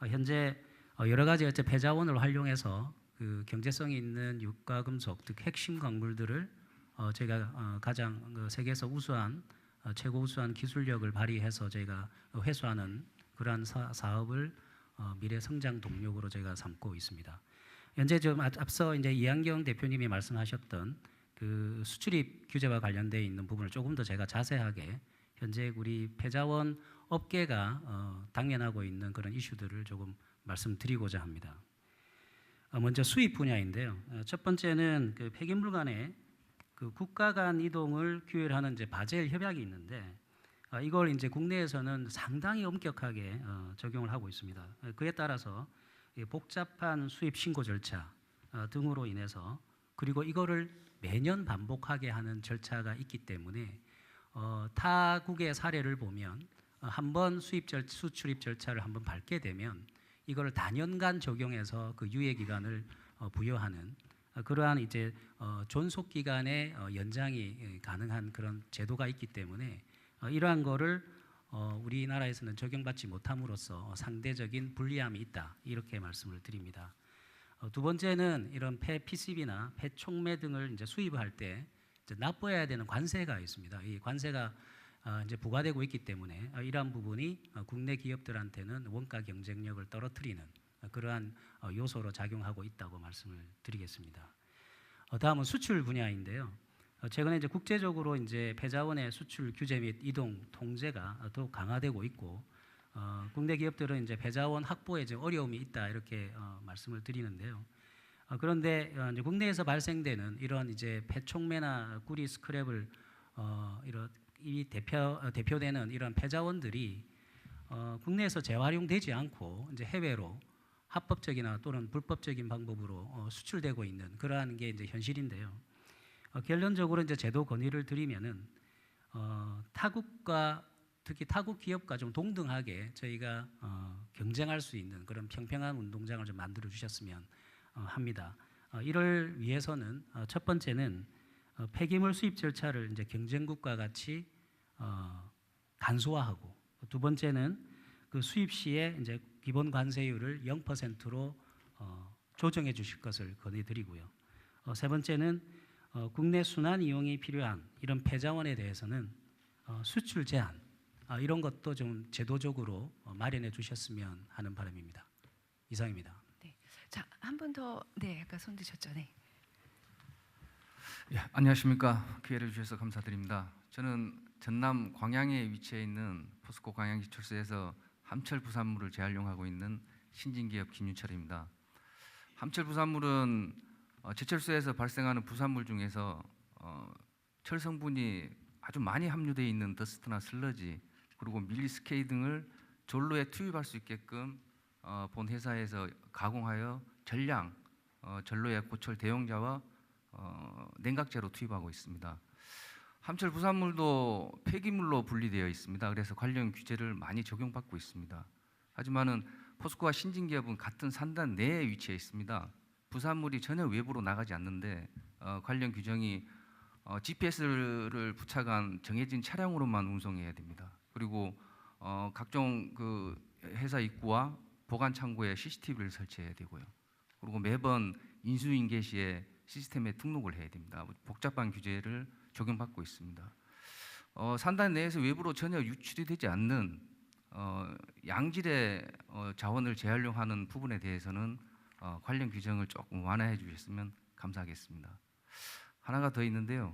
현재 여러 가지 폐자원을 활용해서 그 경제성이 있는 유가금속, 즉 핵심 광물들을 저희가 가장 세계에서 우수한 최고 우수한 기술력을 발휘해서 저희가 회수하는 그러한 사업을 미래 성장 동력으로 저희가 삼고 있습니다. 현재 좀 앞서 이제 이한경 대표님이 말씀하셨던 그 수출입 규제와 관련되어 있는 부분을 조금 더 제가 자세하게 현재 우리 폐자원 업계가 당면하고 있는 그런 이슈들을 조금 말씀드리고자 합니다. 먼저 수입 분야인데요. 첫 번째는 그 폐기물 간의 그 국가 간 이동을 규율하는 이제 바젤 협약이 있는데 이걸 이제 국내에서는 상당히 엄격하게 적용을 하고 있습니다. 그에 따라서 이 복잡한 수입 신고 절차 등으로 인해서 그리고 이거를 매년 반복하게 하는 절차가 있기 때문에 타국의 사례를 보면 한번 수출입 절차를 한번 밟게 되면 이걸 단연간 적용해서 그 유예 기간을 부여하는 그러한 이제 존속 기간의 연장이 가능한 그런 제도가 있기 때문에 이러한 거를 우리나라에서는 적용받지 못함으로써 상대적인 불리함이 있다 이렇게 말씀을 드립니다. 두 번째는 이런 폐 PCB나 폐 촉매 등을 이제 수입할 때 이제 납부해야 되는 관세가 있습니다. 이 관세가 이제 부과되고 있기 때문에 이러한 부분이 국내 기업들한테는 원가 경쟁력을 떨어뜨리는 그러한 요소로 작용하고 있다고 말씀을 드리겠습니다. 다음은 수출 분야인데요. 최근에 이제 국제적으로 이제 폐자원의 수출 규제 및 이동 통제가 더욱 강화되고 있고 국내 기업들은 이제 폐자원 확보에 이제 어려움이 있다 이렇게 말씀을 드리는데요. 그런데 이제 국내에서 발생되는 이런 이제 폐촉매나 구리 스크랩을 이런 이 대표되는 이런 폐자원들이 국내에서 재활용되지 않고 이제 해외로 합법적이나 또는 불법적인 방법으로 수출되고 있는 그러한 게 이제 현실인데요. 결론적으로 이제 제도 건의를 드리면은 타국과 특히 타국 기업과 좀 동등하게 저희가 경쟁할 수 있는 그런 평평한 운동장을 좀 만들어 주셨으면 합니다. 이를 위해서는 첫 번째는 폐기물 수입 절차를 이제 경쟁국과 같이 간소화하고 두 번째는 그 수입 시에 이제 기본 관세율을 0%로 조정해 주실 것을 건의드리고요. 세 번째는 국내 순환 이용이 필요한 이런 폐자원에 대해서는 수출 제한 이런 것도 좀 제도적으로 마련해 주셨으면 하는 바람입니다. 이상입니다. 네. 자, 한 분 더. 네, 아까 손 드셨죠. 네. 예, 안녕하십니까. 기회를 주셔서 감사드립니다. 저는 전남 광양에 위치해 있는 포스코 광양지철소에서 함철 부산물을 재활용하고 있는 신진기업 김윤철입니다. 함철 부산물은 제철소에서 발생하는 부산물 중에서 철 성분이 아주 많이 함유되어 있는 더스트나 슬러지 그리고 밀리스케이 등을 전로에 투입할 수 있게끔 본 회사에서 가공하여 전량 전로의 고철 대용자와 냉각제로 투입하고 있습니다. 함철 부산물도 폐기물로 분리되어 있습니다. 그래서 관련 규제를 많이 적용받고 있습니다. 하지만은 포스코와 신진기업은 같은 산단 내에 위치해 있습니다. 부산물이 전혀 외부로 나가지 않는데 관련 규정이 GPS를 부착한 정해진 차량으로만 운송해야 됩니다. 그리고 각종 그 회사 입구와 보관 창고에 CCTV를 설치해야 되고요. 그리고 매번 인수인계 시에 시스템에 등록을 해야 됩니다. 복잡한 규제를 적용받고 있습니다. 산단 내에서 외부로 전혀 유출이 되지 않는 양질의 자원을 재활용하는 부분에 대해서는 관련 규정을 조금 완화해 주셨으면 감사하겠습니다. 하나가 더 있는데요.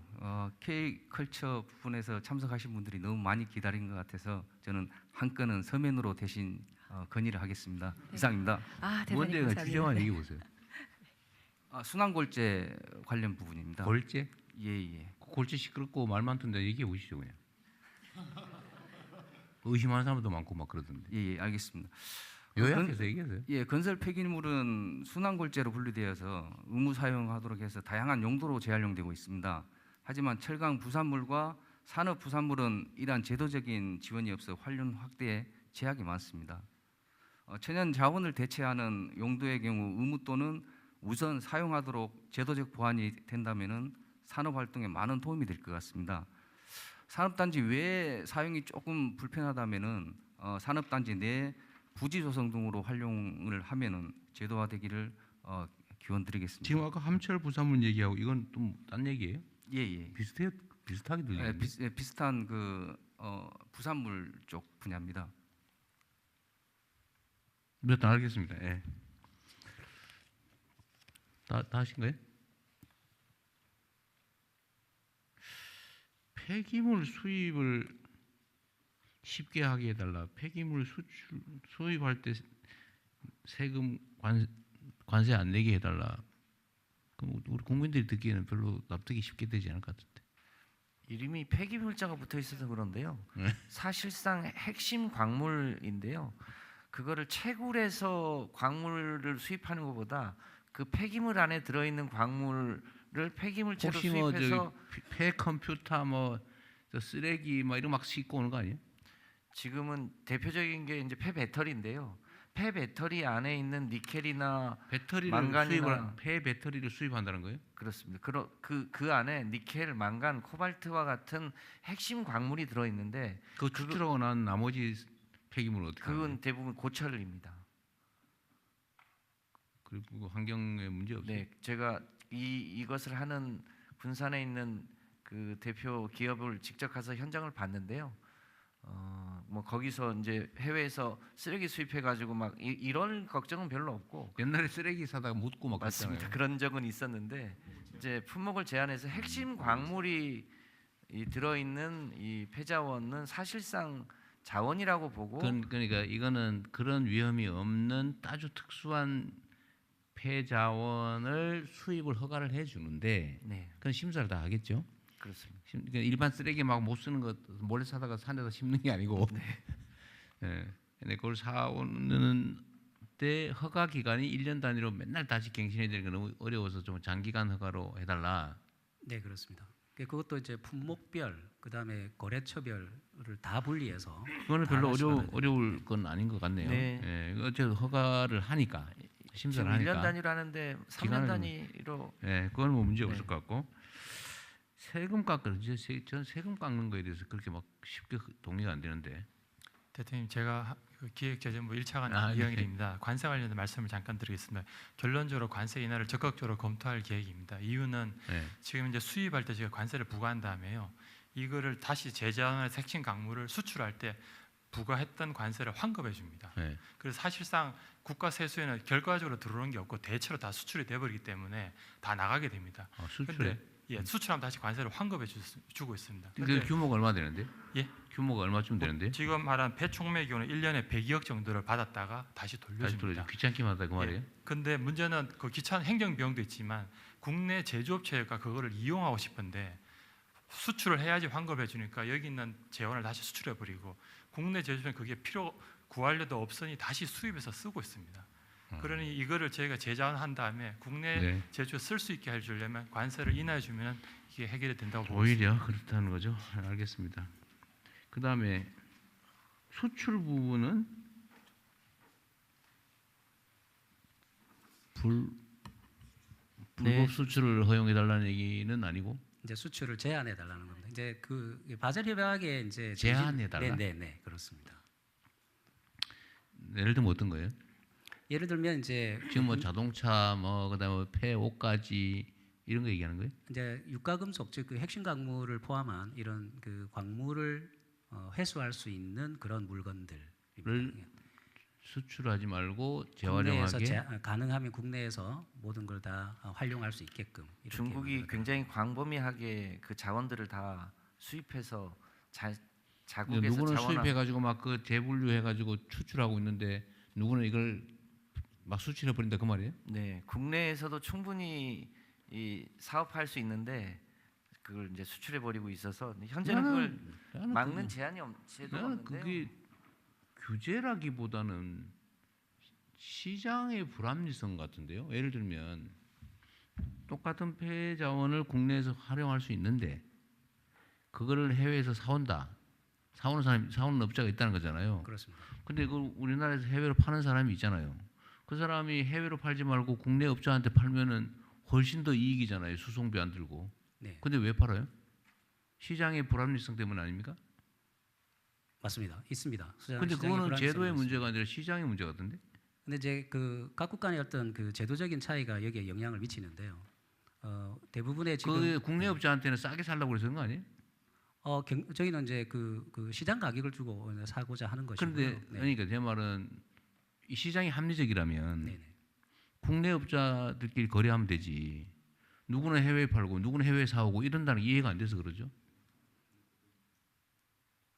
K컬처 부분에서 참석하신 분들이 너무 많이 기다린 것 같아서 저는 한 건은 서면으로 대신 건의를 하겠습니다. 네. 이상입니다. 아, 대단히 뭔데 감사합니다. 주제만 네. 얘기해 보세요. 순환골재 관련 부분입니다. 골재? 예예. 골재 시끄럽고 말 많던데 얘기해 보시죠 그냥. 의심하는 사람도 많고 막 그러던데. 예예. 알겠습니다. 요약해서 얘기하세요. 예, 건설 폐기물은 순환골재로 분류되어서 의무 사용하도록 해서 다양한 용도로 재활용되고 있습니다. 하지만 철강 부산물과 산업 부산물은 이러한 제도적인 지원이 없어 활용 확대에 제약이 많습니다. 천연 자원을 대체하는 용도의 경우 의무 또는 우선 사용하도록 제도적 보완이 된다면은 산업 활동에 많은 도움이 될 것 같습니다. 산업단지 외에 사용이 조금 불편하다면은 산업단지 내 부지 조성 등으로 활용을 하면은 제도화되기를 기원드리겠습니다. 지금 아까 함철 부산물 얘기하고 이건 또 딴 얘기예요? 예예. 비슷하게 들리는데. 비슷한 그 부산물 쪽 분야입니다. 몇 단 알겠습니다. 예. 다 하신 거예요? 폐기물 수입을 쉽게 하게 해달라. 폐기물 수입할 때 세금 관세 안 내게 해달라. 그럼 우리 국민들이 듣기에는 별로 납득이 쉽게 되지 않을 것 같은데. 이름이 폐기물자가 붙어 있어서 그런데요. 네. 사실상 핵심 광물인데요. 그거를 채굴해서 광물을 수입하는 것보다 그 폐기물 안에 들어있는 광물을 폐기물체로 혹시 뭐 수입해서 폐 컴퓨터 뭐 저 쓰레기 막 이런 막 싣고 오는 거 아니에요? 지금은 대표적인 게 이제 폐 배터리인데요. 폐 배터리 안에 있는 니켈이나 망간이나 폐 배터리를 수입한다는 거예요? 그렇습니다. 그 안에 니켈, 망간, 코발트와 같은 핵심 광물이 들어 있는데 그 추출하고 난 나머지 폐기물은 어떻게 하는 거예요? 그건 대부분 고철입니다. 그리고 환경에 문제 없어요? 네, 제가 이것을 하는 군산에 있는 그 대표 기업을 직접 가서 현장을 봤는데요. 뭐 거기서 이제 해외에서 쓰레기 수입해 가지고 막 이런 걱정은 별로 없고 옛날에 쓰레기 사다가 묻고 막 맞습니다. 그랬잖아요. 그런 적은 있었는데 이제 품목을 제한해서 핵심 광물이 들어 있는 이 폐자원은 사실상 자원이라고 보고 그러니까 이거는 그런 위험이 없는 아주 특수한 폐자원을 수입을 허가를 해주는데 네, 그건 심사를 다 하겠죠. 그렇습니다. 그러니까 일반 쓰레기 막 못 쓰는 것 몰래 사다가 산에다 심는 게 아니고, 예, 근데 그걸 사오는 때 허가 기간이 1년 단위로 맨날 다시 갱신해야 되는 게 너무 어려워서 좀 장기간 허가로 해달라. 네, 그렇습니다. 그것도 이제 품목별, 그다음에 거래처별을 다 분리해서 그거는 다 별로 하나씩 받아야 돼요. 어려울 건 아닌 것 같네요. 네. 예, 어쨌든 허가를 하니까 심사를 지금 1년 하니까. 단위로 하는데 3년 기간을 단위로 예, 그건 뭐 문제 네. 없을 것 같고. 세금 깎는 전 세금 깎는 거에 대해서 그렇게 막 쉽게 동의가 안 되는데. 대통령 제가 그 기획재정부 1차관 아, 네. 이영일입니다. 관세 관련된 말씀을 잠깐 드리겠습니다. 결론적으로 관세 인하를 적극적으로 검토할 계획입니다. 이유는 네. 지금 이제 수입할 때 저희가 관세를 부과한 다음에요. 이거를 다시 제작한 핵심 광물을 수출할 때 부과했던 관세를 환급해 줍니다. 네. 그래서 사실상 국가 세수에는 결과적으로 들어오는 게 없고 대체로 다 수출이 돼버리기 때문에 다 나가게 됩니다. 수출에. 근데 예, 수출하면 다시 관세를 환급해 주고 있습니다. 그 근데 규모가 얼마 되는데? 예? 규모가 얼마쯤 되는데? 지금 말한 폐총매 기호는 1년에 100억 정도를 받았다가 다시 다시 돌려줍니다. 돌려 귀찮기만 하다 그 말이에요? 근데 문제는 그 귀찮은 행정 비용도 있지만 국내 제조업체가 그거를 이용하고 싶은데 수출을 해야지 환급해 주니까 여기 있는 재원을 다시 수출해 버리고 국내 제조업체는 그게 구하려도 없으니 다시 수입해서 쓰고 있습니다. 그러니 이거를 저희가 제자한 다음에 국내 네. 제조에 쓸 수 있게 해주려면 관세를 인하해 주면 이게 해결이 된다고 보고 오히려 그렇다는 거죠. 알겠습니다. 그 다음에 수출 부분은 불법 네. 수출을 허용해 달라는 얘기는 아니고 이제 수출을 제한해 달라는 겁니다. 이제 그 바젤 협약에 이제 제한해달라? 네, 그렇습니다. 예를 들면 어떤 거예요? 예를 들면 이제 지금 뭐 자동차 뭐 그다음에 폐 옷까지 이런 거 얘기하는 거예요? 이제 유가금속 즉 그 핵심 광물을 포함한 이런 그 광물을 회수할 수 있는 그런 물건들을 수출하지 말고 국내에서 재활용하게. 가능하면 국내에서 모든 걸 다 활용할 수 있게끔 이렇게 중국이 만들어야 굉장히 광범위하게 그 자원들을 다 수입해서 그러니까 자국에서 누구는 자원을 수입해가지고 막 그 재분류해가지고 추출하고 있는데 누구는 이걸 막 수출해 버린다 그 말이에요? 네, 국내에서도 충분히 이 사업할 수 있는데 그걸 이제 수출해 버리고 있어서 현재는 그걸 나는 막는 제도가 나는 없는데요. 그게 규제라기보다는 시장의 불합리성 같은데요. 예를 들면 똑같은 폐 자원을 국내에서 활용할 수 있는데 그거를 해외에서 사온다. 사오는 업자가 있다는 거잖아요. 그렇습니다. 근데 그 우리나라에서 해외로 파는 사람이 있잖아요. 그 사람이 해외로 팔지 말고 국내 업자한테 팔면은 훨씬 더 이익이잖아요. 수송비 안 들고. 네, 근데 왜 팔아요? 시장의 불합리성 때문 아닙니까? 맞습니다. 있습니다. 근데 그거는 제도의 문제가 아니라 시장의 문제 같은데? 근데 이제 그 각국 간의 어떤 그 제도적인 차이가 여기에 영향을 미치는데요. 대부분의 지금 그 국내 업자한테는 싸게 살라고 그래서 그런 거 아니에요? 저희는 이제 그 시장 가격을 주고 사고자 하는 것이고요. 그런데 그러니까 제 말은 이 시장이 합리적이라면 네네. 국내 업자들끼리 거래하면 되지. 누구는 해외에 팔고 누구는 해외에 사오고 이런다는 게 이해가 안 돼서 그러죠.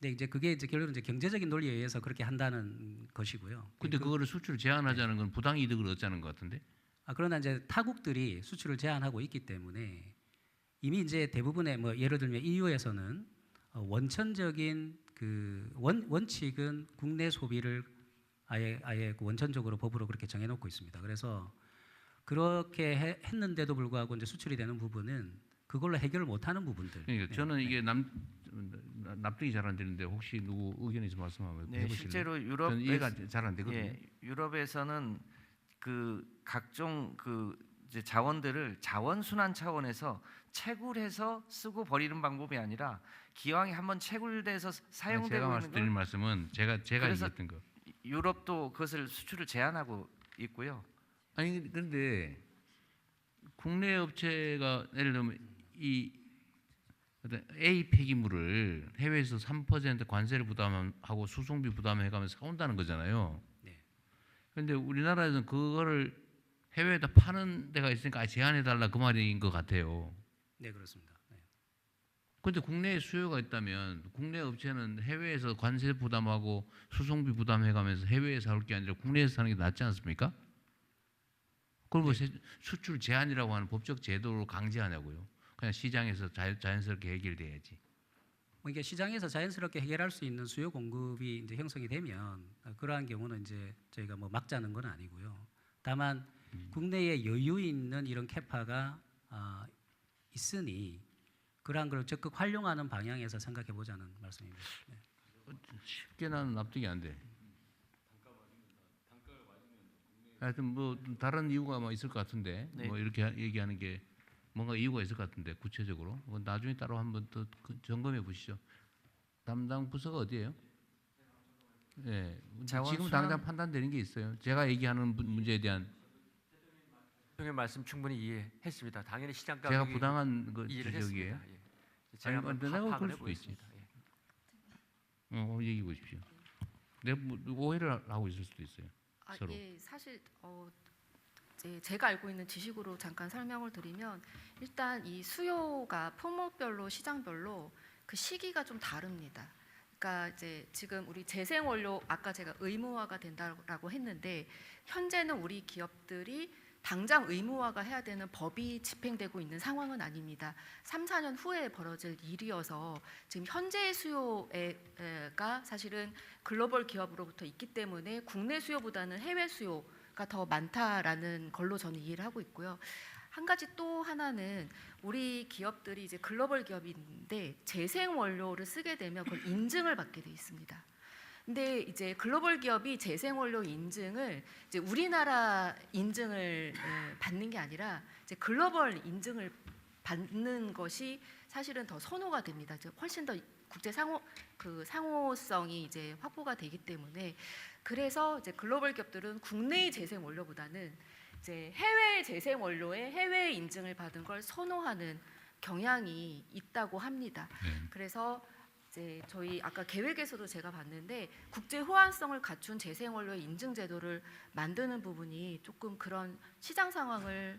네, 이제 그게 이제 결국은 이제 경제적인 논리에 의해서 그렇게 한다는 것이고요. 근데 그거를 수출을 제한하자는 건 부당 이득을 얻자는 것 같은데. 그러나 이제 타국들이 수출을 제한하고 있기 때문에 이미 이제 대부분의 뭐 예를 들면 EU에서는 원천적인 그 원칙은 국내 소비를 아예 그 원천적으로 법으로 그렇게 정해놓고 있습니다. 그래서 그렇게 했는데도 불구하고 이제 수출이 되는 부분은 그걸로 해결을 못하는 부분들. 그러니까 저는 이게 납득이 잘 안 되는데 혹시 누구 의견 있으면 말씀하면 네, 해보실래요? 실제로 저는 이해가 잘 안 되거든요. 예, 유럽에서는 그 각종 그 이제 자원들을 자원 순환 차원에서 채굴해서 쓰고 버리는 방법이 아니라 기왕에 한번 채굴돼서 제가 사용되고 있는 말씀드릴 걸 말씀은 제가 그래서 얘기했던 거. 유럽도 그것을 수출을 제한하고 있고요. 아니 그런데 국내 업체가 예를 들면 이 어떤 A 폐기물을 해외에서 3% 관세를 부담하고 수송비 부담해가면서 사온다는 거잖아요. 네. 그런데 우리나라에서는 그거를 해외에다 파는 데가 있으니까 제한해달라 그 말인 것 같아요. 네, 그렇습니다. 네. 그런데 국내에 수요가 있다면 국내 업체는 해외에서 관세 부담하고 수송비 부담해가면서 해외에 사올 게 아니라 국내에서 사는 게 낫지 않습니까? 그리고 수출 제한이라고 하는 법적 제도로 강제하냐고요. 그냥 시장에서 자연스럽게 해결돼야지. 그러니까 시장에서 자연스럽게 해결할 수 있는 수요 공급이 이제 형성이 되면 그러한 경우는 이제 저희가 뭐 막자는 건 아니고요. 다만 국내에 여유 있는 이런 캐파가 있으니 그러한 걸 적극 활용하는 방향에서 생각해 보자는 말씀입니다. 네. 쉽게 나는 납득이 안 돼. 하여튼 뭐 다른 이유가 뭐 있을 것 같은데 네. 뭐 이렇게 얘기하는 게 뭔가 이유가 있을 것 같은데 구체적으로 나중에 따로 한번 더 점검해 보시죠. 담당 부서가 어디예요? 네, 지금 당장 판단되는 게 있어요. 제가 얘기하는 문제에 대한 대통령 말씀 충분히 이해했습니다. 당연히 시장 제가 가격이 부당한 그 이해를 지적이에요. 했습니다. 예. 제가 한번 내가 파악을 그럴 수도 있지. 해보겠습니다. 예. 얘기해 보십시오. 내가 뭐 오해를 하고 있을 수도 있어요. 서로. 예, 사실 이제 제가 알고 있는 지식으로 잠깐 설명을 드리면 일단 이 수요가 품목별로 시장별로 그 시기가 좀 다릅니다. 그러니까 이제 지금 우리 재생 원료 아까 제가 의무화가 된다라고 했는데 현재는 우리 기업들이 당장 의무화가 해야 되는 법이 집행되고 있는 상황은 아닙니다. 3, 4년 후에 벌어질 일이어서 지금 현재의 수요가 사실은 글로벌 기업으로부터 있기 때문에 국내 수요보다는 해외 수요가 더 많다라는 걸로 저는 이해를 하고 있고요. 한 가지 또 하나는 우리 기업들이 이제 글로벌 기업인데 재생 원료를 쓰게 되면 그걸 인증을 받게 돼 있습니다. 근데 이제 글로벌 기업이 재생 원료 인증을 이제 우리나라 인증을 받는 게 아니라 이제 글로벌 인증을 받는 것이 사실은 더 선호가 됩니다. 이제 훨씬 더 국제 상호성이 이제 확보가 되기 때문에 그래서 이제 글로벌 기업들은 국내의 재생 원료보다는 이제 해외 재생 원료의 해외 인증을 받은 걸 선호하는 경향이 있다고 합니다. 그래서 이제 저희 아까 계획에서도 제가 봤는데 국제 호환성을 갖춘 재생 원료의 인증 제도를 만드는 부분이 조금 그런 시장 상황을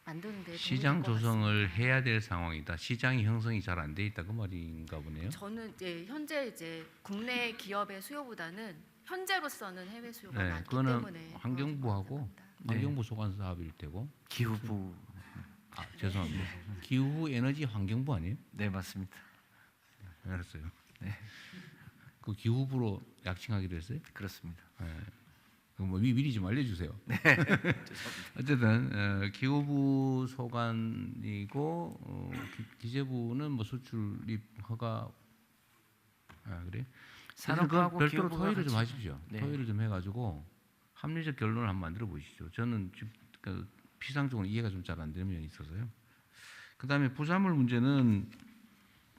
만드는 데 시장 조성을 해야 될 상황이다. 시장이 형성이 잘 안 돼 있다 그 말인가 보네요. 저는 이제 현재 이제 국내 기업의 수요보다는 현재로서는 해외 수요가 네, 많기 그거는 때문에 환경부하고 환경부 소관 사업일 테고 기후부. 죄송합니다. 기후 에너지 환경부 아니에요? 네, 맞습니다. 알았어요. 네. 그 기후부로 약칭하기로 했어요? 그렇습니다. 네. 뭐 미리 좀 알려주세요. 네. 어쨌든 기후부 소관이고 기재부는 뭐 수출입 허가 그래? 산업부하고 별도로 기후부가 토의를 좀 같이- 하십시오. 네. 토의를 좀 해가지고 합리적 결론을 한번 만들어 보시죠. 저는 그 피상적으로 이해가 좀 잘 안 되는 면이 있어서요. 그다음에 부산물 문제는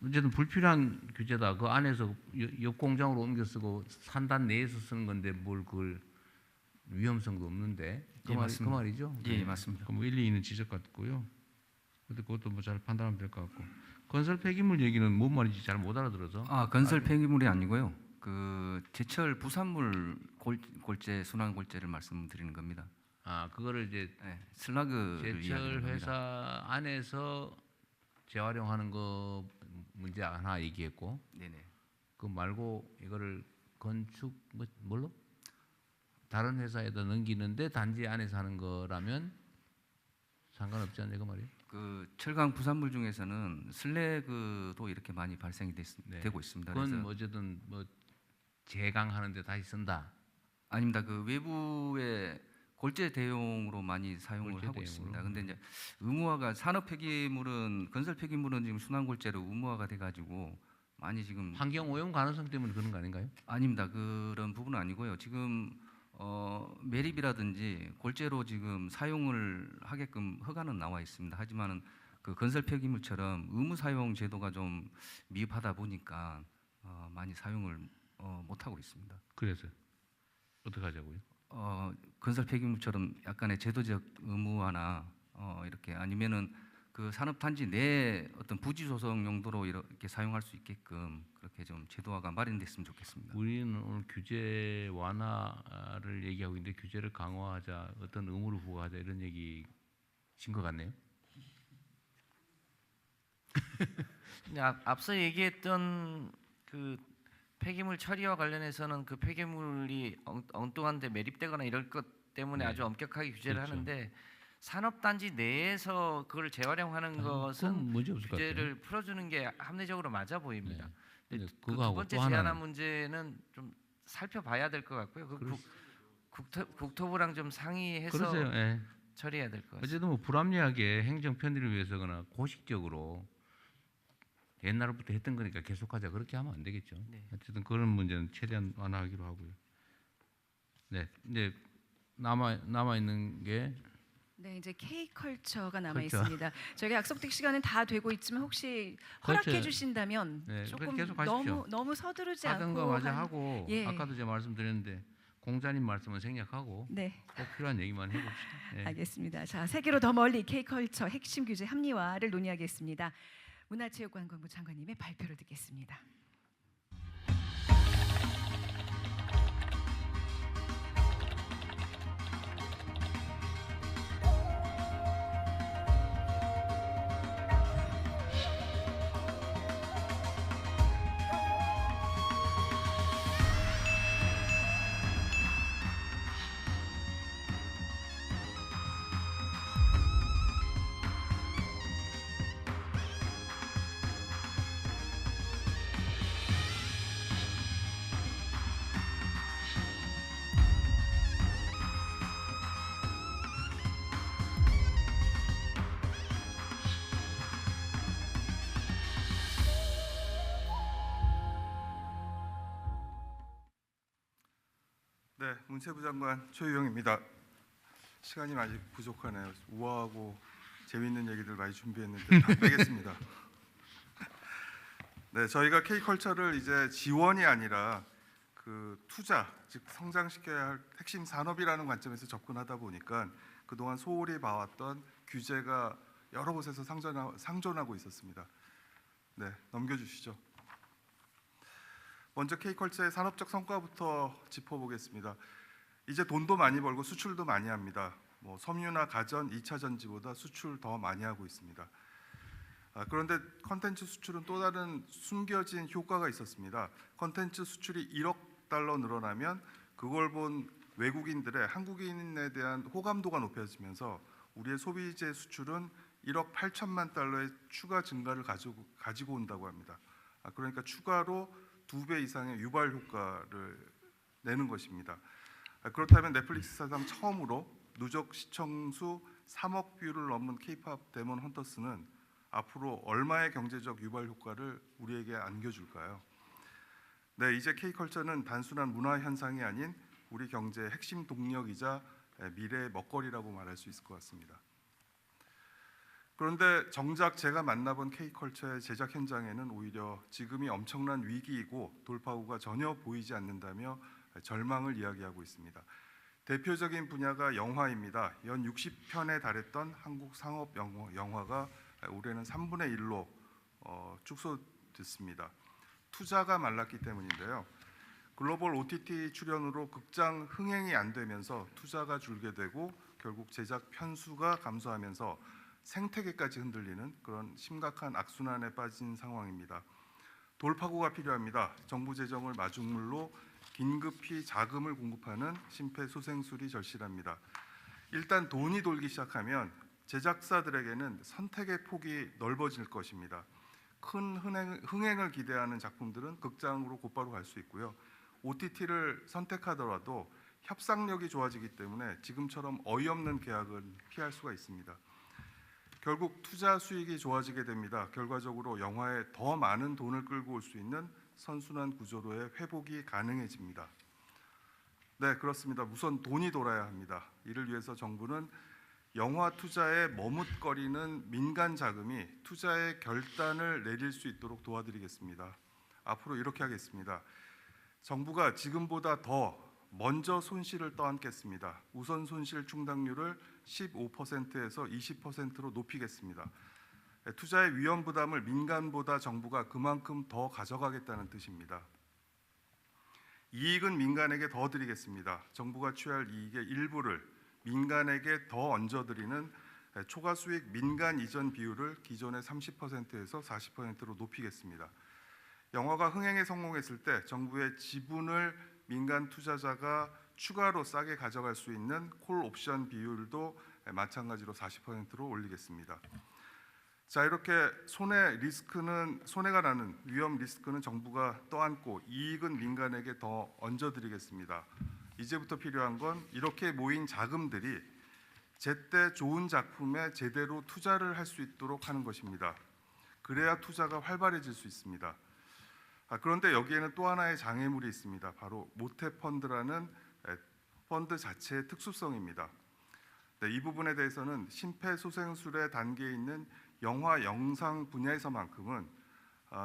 어쨌든 불필요한 규제다. 그 안에서 옆 공장으로 옮겨 쓰고 산단 내에서 쓰는 건데 뭘 그걸 위험성도 없는데 그, 예, 그 말이죠. 예, 맞습니다. 뭐 일리 있는 지적 같고요. 근데 그것도 뭐 잘 판단하면 될 것 같고 건설 폐기물 얘기는 뭔 말인지 잘 못 알아들어서. 건설 폐기물이 아니고요. 그 제철 부산물 골재 순환 골재를 말씀드리는 겁니다. 그거를 이제 슬라그를 제철 이야기하는 겁니다. 회사 안에서 재활용하는 거 문제 하나 얘기했고, 네네. 그 말고 이거를 건축 뭘로 다른 회사에다 넘기는데 단지 안에서 하는 거라면 상관없지 않냐 그 말이에요. 그 철강 부산물 중에서는 슬래그도 이렇게 많이 발생이 되고 있습니다. 그건 그래서 어쨌든 뭐 재강하는데 다시 쓴다. 아닙니다. 그 외부의 골재 대용으로 많이 사용을 골재 하고 대용으로? 있습니다. 근데 이제 의무화가 산업 폐기물은 건설 폐기물은 지금 순환 골재로 의무화가 돼가지고 많이 지금 환경 오염 가능성 때문에 그런 거 아닌가요? 아닙니다. 그런 부분은 아니고요. 지금 매립이라든지 골재로 지금 사용을 하게끔 허가는 나와 있습니다. 하지만은 그 건설 폐기물처럼 의무 사용 제도가 좀 미흡하다 보니까 많이 사용을 못 하고 있습니다. 그래서 어떻게 하자고요? 건설 폐기물처럼 약간의 제도적 의무화나 이렇게 아니면은 그 산업단지 내에 어떤 부지 조성 용도로 이렇게 사용할 수 있게끔 그렇게 좀 제도화가 마련됐으면 좋겠습니다. 우리는 오늘 규제 완화를 얘기하고 있는데 규제를 강화하자, 어떤 의무를 부과하자 이런 얘기인 것 같네요. 근데 앞서 얘기했던 그 폐기물 처리와 관련해서는 그 폐기물이 엉뚱한데 매립되거나 이럴 것 때문에 네. 아주 엄격하게 규제를 그렇죠. 하는데 산업단지 내에서 그걸 재활용하는 것은 그건 문제 없을 것 같아요. 규제를 풀어주는 게 합리적으로 맞아 보입니다. 네. 근데 근데 그 두 그거하고 번째 또 하나는 제안한 문제는 좀 살펴봐야 될 것 같고요. 그 국토부랑 좀 상의해서 그러세요. 예. 처리해야 될 것 같습니다. 어쨌든 뭐 불합리하게 행정 편의를 위해서거나 고식적으로 옛날부터 했던 거니까 계속하자 그렇게 하면 안 되겠죠. 네. 어쨌든 그런 문제는 최대한 완화하기로 하고요. 네, 이제 남아 있는 게 네, 이제 K컬처가 남아 컬처. 있습니다. 저희가 약속된 시간은 다 되고 있지만 혹시 허락해 컬처. 주신다면 네, 조금 계속 하십시오. 너무 서두르지 하던 않고 거 마저 하고 예. 아까도 제가 말씀드렸는데 공자님 말씀은 생략하고 네, 꼭 필요한 얘기만 해봅시다. 네. 알겠습니다. 자, 세계로 더 멀리 K컬처 핵심 규제 합리화를 논의하겠습니다. 문화체육관광부 장관님의 발표를 듣겠습니다. 네, 문체부 장관 최유영입니다. 시간이 많이 부족하네요. 우아하고 재미있는 얘기들 많이 준비했는데 다 빼겠습니다. 네, 저희가 K컬처를 이제 지원이 아니라 그 투자, 즉 성장시켜야 할 핵심 산업이라는 관점에서 접근하다 보니까 그동안 소홀히 봐왔던 규제가 여러 곳에서 상존하고 있었습니다. 네, 넘겨주시죠. 먼저 K컬처의 산업적 성과부터 짚어보겠습니다. 이제 돈도 많이 벌고 수출도 많이 합니다. 뭐 섬유나 가전, 2차 전지보다 수출 더 많이 하고 있습니다. 그런데 컨텐츠 수출은 또 다른 숨겨진 효과가 있었습니다. 컨텐츠 수출이 1억 달러 늘어나면 그걸 본 외국인들의 한국인에 대한 호감도가 높아지면서 우리의 소비재 수출은 1억 8천만 달러의 추가 증가를 가지고 온다고 합니다. 그러니까 추가로 2배 이상의 유발 효과를 내는 것입니다. 그렇다면 넷플릭스 사상 처음으로 누적 시청수 3억 뷰를 넘은 K-팝 데몬 헌터스는 앞으로 얼마의 경제적 유발 효과를 우리에게 안겨줄까요? 네, 이제 K컬처는 단순한 문화 현상이 아닌 우리 경제의 핵심 동력이자 미래의 먹거리라고 말할 수 있을 것 같습니다. 그런데 정작 제가 만나본 K컬처의 제작 현장에는 오히려 지금이 엄청난 위기이고 돌파구가 전혀 보이지 않는다며 절망을 이야기하고 있습니다. 대표적인 분야가 영화입니다. 연 60편에 달했던 한국 상업 영화가 올해는 3분의 1로 축소됐습니다. 투자가 말랐기 때문인데요. 글로벌 OTT 출연으로 극장 흥행이 안 되면서 투자가 줄게 되고 결국 제작 편수가 감소하면서 생태계까지 흔들리는 그런 심각한 악순환에 빠진 상황입니다. 돌파구가 필요합니다. 정부 재정을 마중물로 긴급히 자금을 공급하는 심폐소생술이 절실합니다. 일단 돈이 돌기 시작하면 제작사들에게는 선택의 폭이 넓어질 것입니다. 큰 흥행을 기대하는 작품들은 극장으로 곧바로 갈 수 있고요. OTT를 선택하더라도 협상력이 좋아지기 때문에 지금처럼 어이없는 계약은 피할 수가 있습니다. 결국 투자 수익이 좋아지게 됩니다. 결과적으로 영화에 더 많은 돈을 끌고 올 수 있는 선순환 구조로의 회복이 가능해집니다. 네, 그렇습니다. 우선 돈이 돌아야 합니다. 이를 위해서 정부는 영화 투자에 머뭇거리는 민간 자금이 투자의 결단을 내릴 수 있도록 도와드리겠습니다. 앞으로 이렇게 하겠습니다. 정부가 지금보다 더 먼저 손실을 떠안겠습니다. 우선 손실 충당률을 15%에서 20%로 높이겠습니다. 투자의 위험 부담을 민간보다 정부가 그만큼 더 가져가겠다는 뜻입니다. 이익은 민간에게 더 드리겠습니다. 정부가 취할 이익의 일부를 민간에게 더 얹어드리는 초과 수익 민간 이전 비율을 기존의 30%에서 40%로 높이겠습니다. 영화가 흥행에 성공했을 때 정부의 지분을 민간 투자자가 추가로 싸게 가져갈 수 있는 콜 옵션 비율도 마찬가지로 40%로 올리겠습니다. 자, 이렇게 손해가 나는 위험 리스크는 정부가 떠안고 이익은 민간에게 더 얹어드리겠습니다. 이제부터 필요한 건 이렇게 모인 자금들이 제때 좋은 작품에 제대로 투자를 할 수 있도록 하는 것입니다. 그래야 투자가 활발해질 수 있습니다. 그런데 여기에는 또 하나의 장애물이 있습니다. 바로 모태펀드라는 펀드 자체의 특수성입니다. 네, 이 부분에 대해서는 심폐소생술의 단계에 있는 영화 영상 분야에서만큼은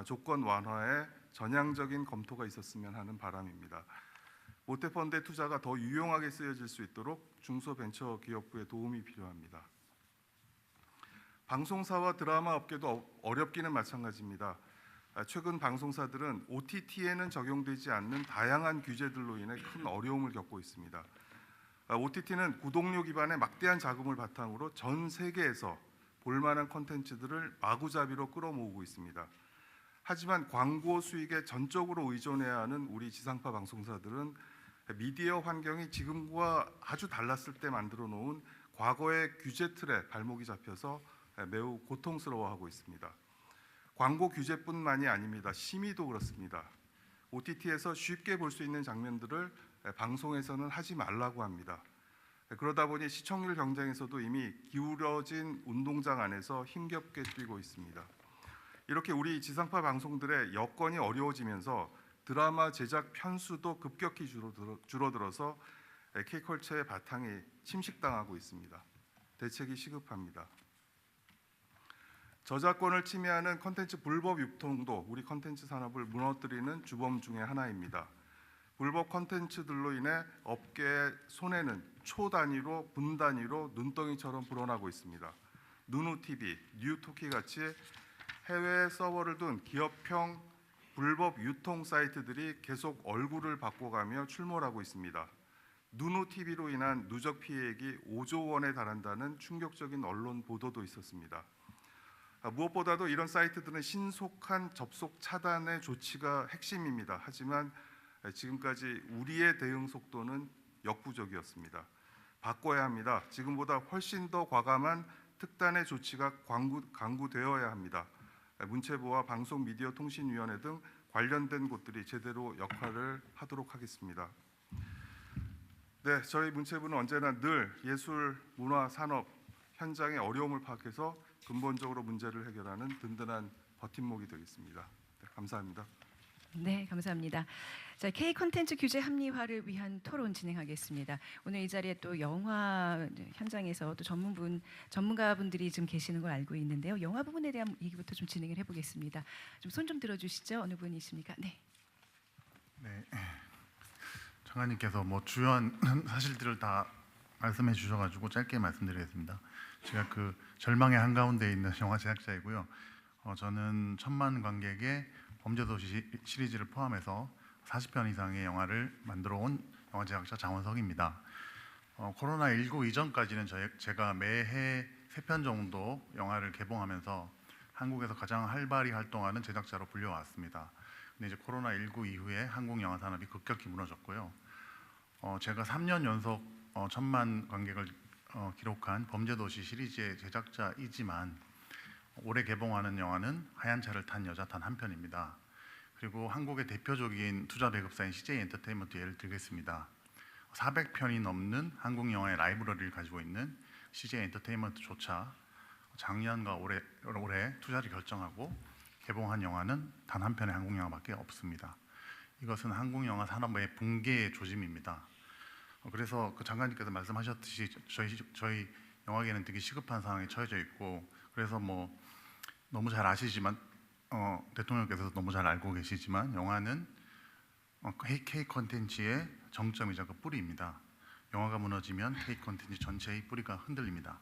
조건 완화에 전향적인 검토가 있었으면 하는 바람입니다. 모태펀드의 투자가 더 유용하게 쓰여질 수 있도록 중소벤처기업부의 도움이 필요합니다. 방송사와 드라마 업계도 어렵기는 마찬가지입니다. 최근 방송사들은 OTT에는 적용되지 않는 다양한 규제들로 인해 큰 어려움을 겪고 있습니다. OTT는 구독료 기반의 막대한 자금을 바탕으로 전 세계에서 볼만한 콘텐츠들을 마구잡이로 끌어모으고 있습니다. 하지만 광고 수익에 전적으로 의존해야 하는 우리 지상파 방송사들은 미디어 환경이 지금과 아주 달랐을 때 만들어 놓은 과거의 규제 틀에 발목이 잡혀서 매우 고통스러워하고 있습니다. 광고 규제뿐만이 아닙니다. 심의도 그렇습니다. OTT에서 쉽게 볼 수 있는 장면들을 방송에서는 하지 말라고 합니다. 그러다 보니 시청률 경쟁에서도 이미 기울어진 운동장 안에서 힘겹게 뛰고 있습니다. 이렇게 우리 지상파 방송들의 여건이 어려워지면서 드라마 제작 편수도 급격히 줄어들어서 K컬처의 바탕이 침식당하고 있습니다. 대책이 시급합니다. 저작권을 침해하는 콘텐츠 불법 유통도 우리 콘텐츠 산업을 무너뜨리는 주범 중에 하나입니다. 불법 콘텐츠들로 인해 업계의 손해는 초 단위로 분 단위로 눈덩이처럼 불어나고 있습니다. 누누TV, 뉴토키 같이 해외에 서버를 둔 기업형 불법 유통 사이트들이 계속 얼굴을 바꿔가며 출몰하고 있습니다. 누누TV로 인한 누적 피해액이 5조 원에 달한다는 충격적인 언론 보도도 있었습니다. 무엇보다도 이런 사이트들은 신속한 접속 차단의 조치가 핵심입니다. 하지만 지금까지 우리의 대응 속도는 역부족이었습니다. 바꿔야 합니다. 지금보다 훨씬 더 과감한 특단의 조치가 강구되어야 합니다. 문체부와 방송미디어통신위원회 등 관련된 곳들이 제대로 역할을 하도록 하겠습니다. 네, 저희 문체부는 언제나 늘 예술, 문화, 산업 현장의 어려움을 파악해서 근본적으로 문제를 해결하는 든든한 버팀목이 되겠습니다. 네, 감사합니다. 네, 감사합니다. 자, K 콘텐츠 규제 합리화를 위한 토론 진행하겠습니다. 오늘 이 자리에 또 영화 현장에서 또 전문가분들이 좀 계시는 걸 알고 있는데요. 영화 부분에 대한 얘기부터 좀 진행을 해보겠습니다. 좀 손 좀 들어주시죠. 어느 분이십니까? 네. 네, 장관님께서 뭐 주요한 사실들을 다 말씀해 주셔가지고 짧게 말씀드리겠습니다. 제가 그 절망의 한가운데 있는 영화 제작자이고요. 저는 1000만 관객의 범죄도시 시리즈를 포함해서 40편 이상의 영화를 만들어 온 영화 제작자 장원석입니다. 코로나19 이전까지는 제가 매해 3편 정도 영화를 개봉하면서 한국에서 가장 활발히 활동하는 제작자로 불려왔습니다. 근데 이제 코로나19 이후에 한국 영화 산업이 급격히 무너졌고요. 제가 3년 연속 1000만 관객을 기록한 범죄도시 시리즈의 제작자이지만 올해 개봉하는 영화는 하얀 차를 탄 여자 단 한 편입니다. 그리고 한국의 대표적인 투자 배급사인 CJ 엔터테인먼트 예를 들겠습니다. 400편이 넘는 한국 영화의 라이브러리를 가지고 있는 CJ 엔터테인먼트조차 작년과 올해 투자를 결정하고 개봉한 영화는 단 한 편의 한국 영화밖에 없습니다. 이것은 한국 영화 산업의 붕괴의 조짐입니다. 그래서 그 장관님께서 말씀하셨듯이 저희 영화계는 되게 시급한 상황에 처해져 있고, 그래서 뭐 너무 잘 아시지만 대통령께서도 너무 잘 알고 계시지만 영화는 K 콘텐츠의 정점이자 그 뿌리입니다. 영화가 무너지면 K 콘텐츠 전체의 뿌리가 흔들립니다.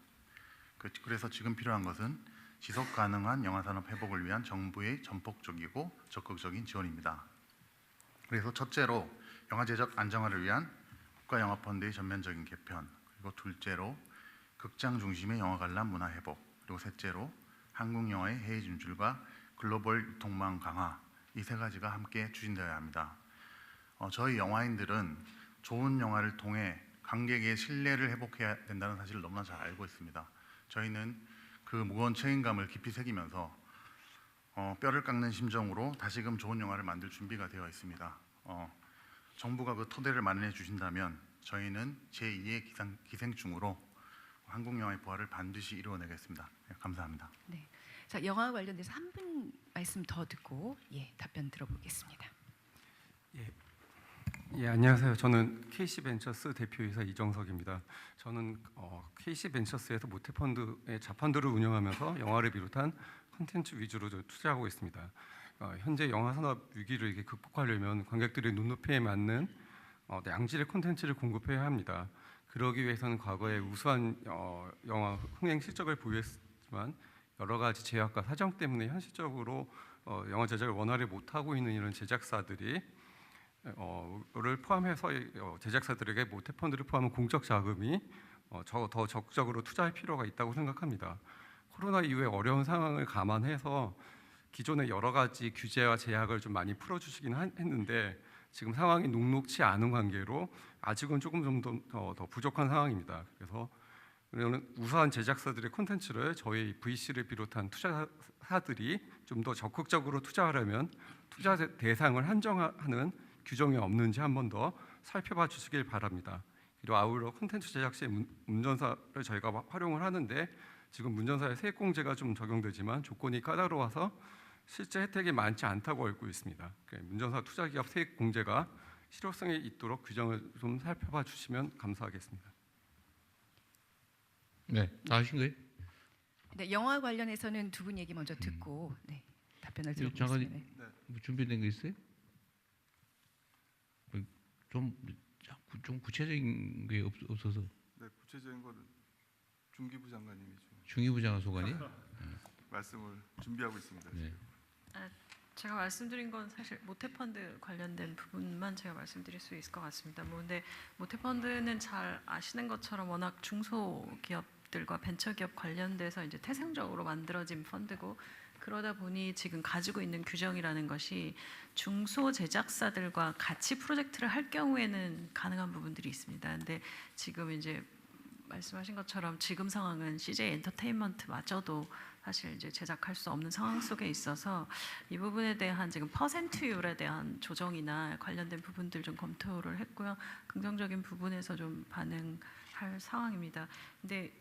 그래서 지금 필요한 것은 지속 가능한 영화 산업 회복을 위한 정부의 전폭적이고 적극적인 지원입니다. 그래서 첫째로 영화 제작 안정화를 위한 국가영화펀드의 전면적인 개편, 그리고 둘째로 극장 중심의 영화 관람 문화 회복, 그리고 셋째로 한국 영화의 해외 진출과 글로벌 유통망 강화, 이 세 가지가 함께 추진되어야 합니다. 저희 영화인들은 좋은 영화를 통해 관객의 신뢰를 회복해야 된다는 사실을 너무나 잘 알고 있습니다. 저희는 그 무거운 책임감을 깊이 새기면서 뼈를 깎는 심정으로 다시금 좋은 영화를 만들 준비가 되어 있습니다. 정부가 그 토대를 마련해 주신다면 저희는 제2의 기생충으로 한국 영화의 부활을 반드시 이루어내겠습니다. 네, 감사합니다. 네. 자, 영화 관련돼서 한 분 말씀 더 듣고 답변 들어보겠습니다. 예, 안녕하세요. 저는 KC벤처스 대표이사 이정석입니다. 저는 KC벤처스에서 모태펀드의 자펀드를 운영하면서 영화를 비롯한 콘텐츠 위주로 투자하고 있습니다. 현재 영화 산업 위기를 이렇게 극복하려면 관객들의 눈높이에 맞는 양질의 콘텐츠를 공급해야 합니다. 그러기 위해서는 과거에 우수한 영화 흥행 실적을 보유했지만 여러 가지 제약과 사정 때문에 현실적으로 영화 제작을 원활히 못하고 있는 이런 제작사들이 를 포함해서 제작사들에게 모태펀드를 포함한 공적 자금이 더 적극적으로 투자할 필요가 있다고 생각합니다. 코로나 이후에 어려운 상황을 감안해서 기존의 여러 가지 규제와 제약을 좀 많이 풀어주시긴 했는데 지금 상황이 녹록치 않은 관계로 아직은 조금 더 부족한 상황입니다. 그래서 우수한 제작사들의 콘텐츠를 저희 VC를 비롯한 투자사들이 좀 더 적극적으로 투자하려면 투자 대상을 한정하는 규정이 없는지 한 번 더 살펴봐 주시길 바랍니다. 그리고 아울러 콘텐츠 제작 시 문전사를 저희가 활용을 하는데 지금 문전사에 세액공제가 좀 적용되지만 조건이 까다로워서 실제 혜택이 많지 않다고 알고 있습니다. 문전사 투자기업 세액공제가 실효성이 있도록 규정을 좀 살펴봐 주시면 감사하겠습니다. 네, 다 하신 거예요? 네, 영화 관련해서는 두 분 얘기 먼저 듣고 답변을 들어보겠습니다. 장관님, 뭐 준비된 거 있어요? 좀 구체적인 게 없어서. 네, 구체적인 거는 중기부 장관님이 좀 중기부 장관 소관이 말씀을 준비하고 있습니다. 네. 제가 말씀드린 건 사실 모태펀드 관련된 부분만 제가 말씀드릴 수 있을 것 같습니다. 근데 모태펀드는 잘 아시는 것처럼 워낙 중소기업들과 벤처기업 관련돼서 이제 태생적으로 만들어진 펀드고 그러다 보니 지금 가지고 있는 규정이라는 것이 중소 제작사들과 같이 프로젝트를 할 경우에는 가능한 부분들이 있습니다. 근데 지금 이제 말씀하신 것처럼 지금 상황은 CJ 엔터테인먼트마저도 사실 이제 제작할 수 없는 상황 속에 있어서 이 부분에 대한 지금 퍼센트율에 대한 조정이나 관련된 부분들 좀 검토를 했고요. 긍정적인 부분에서 좀 반응할 상황입니다. 근데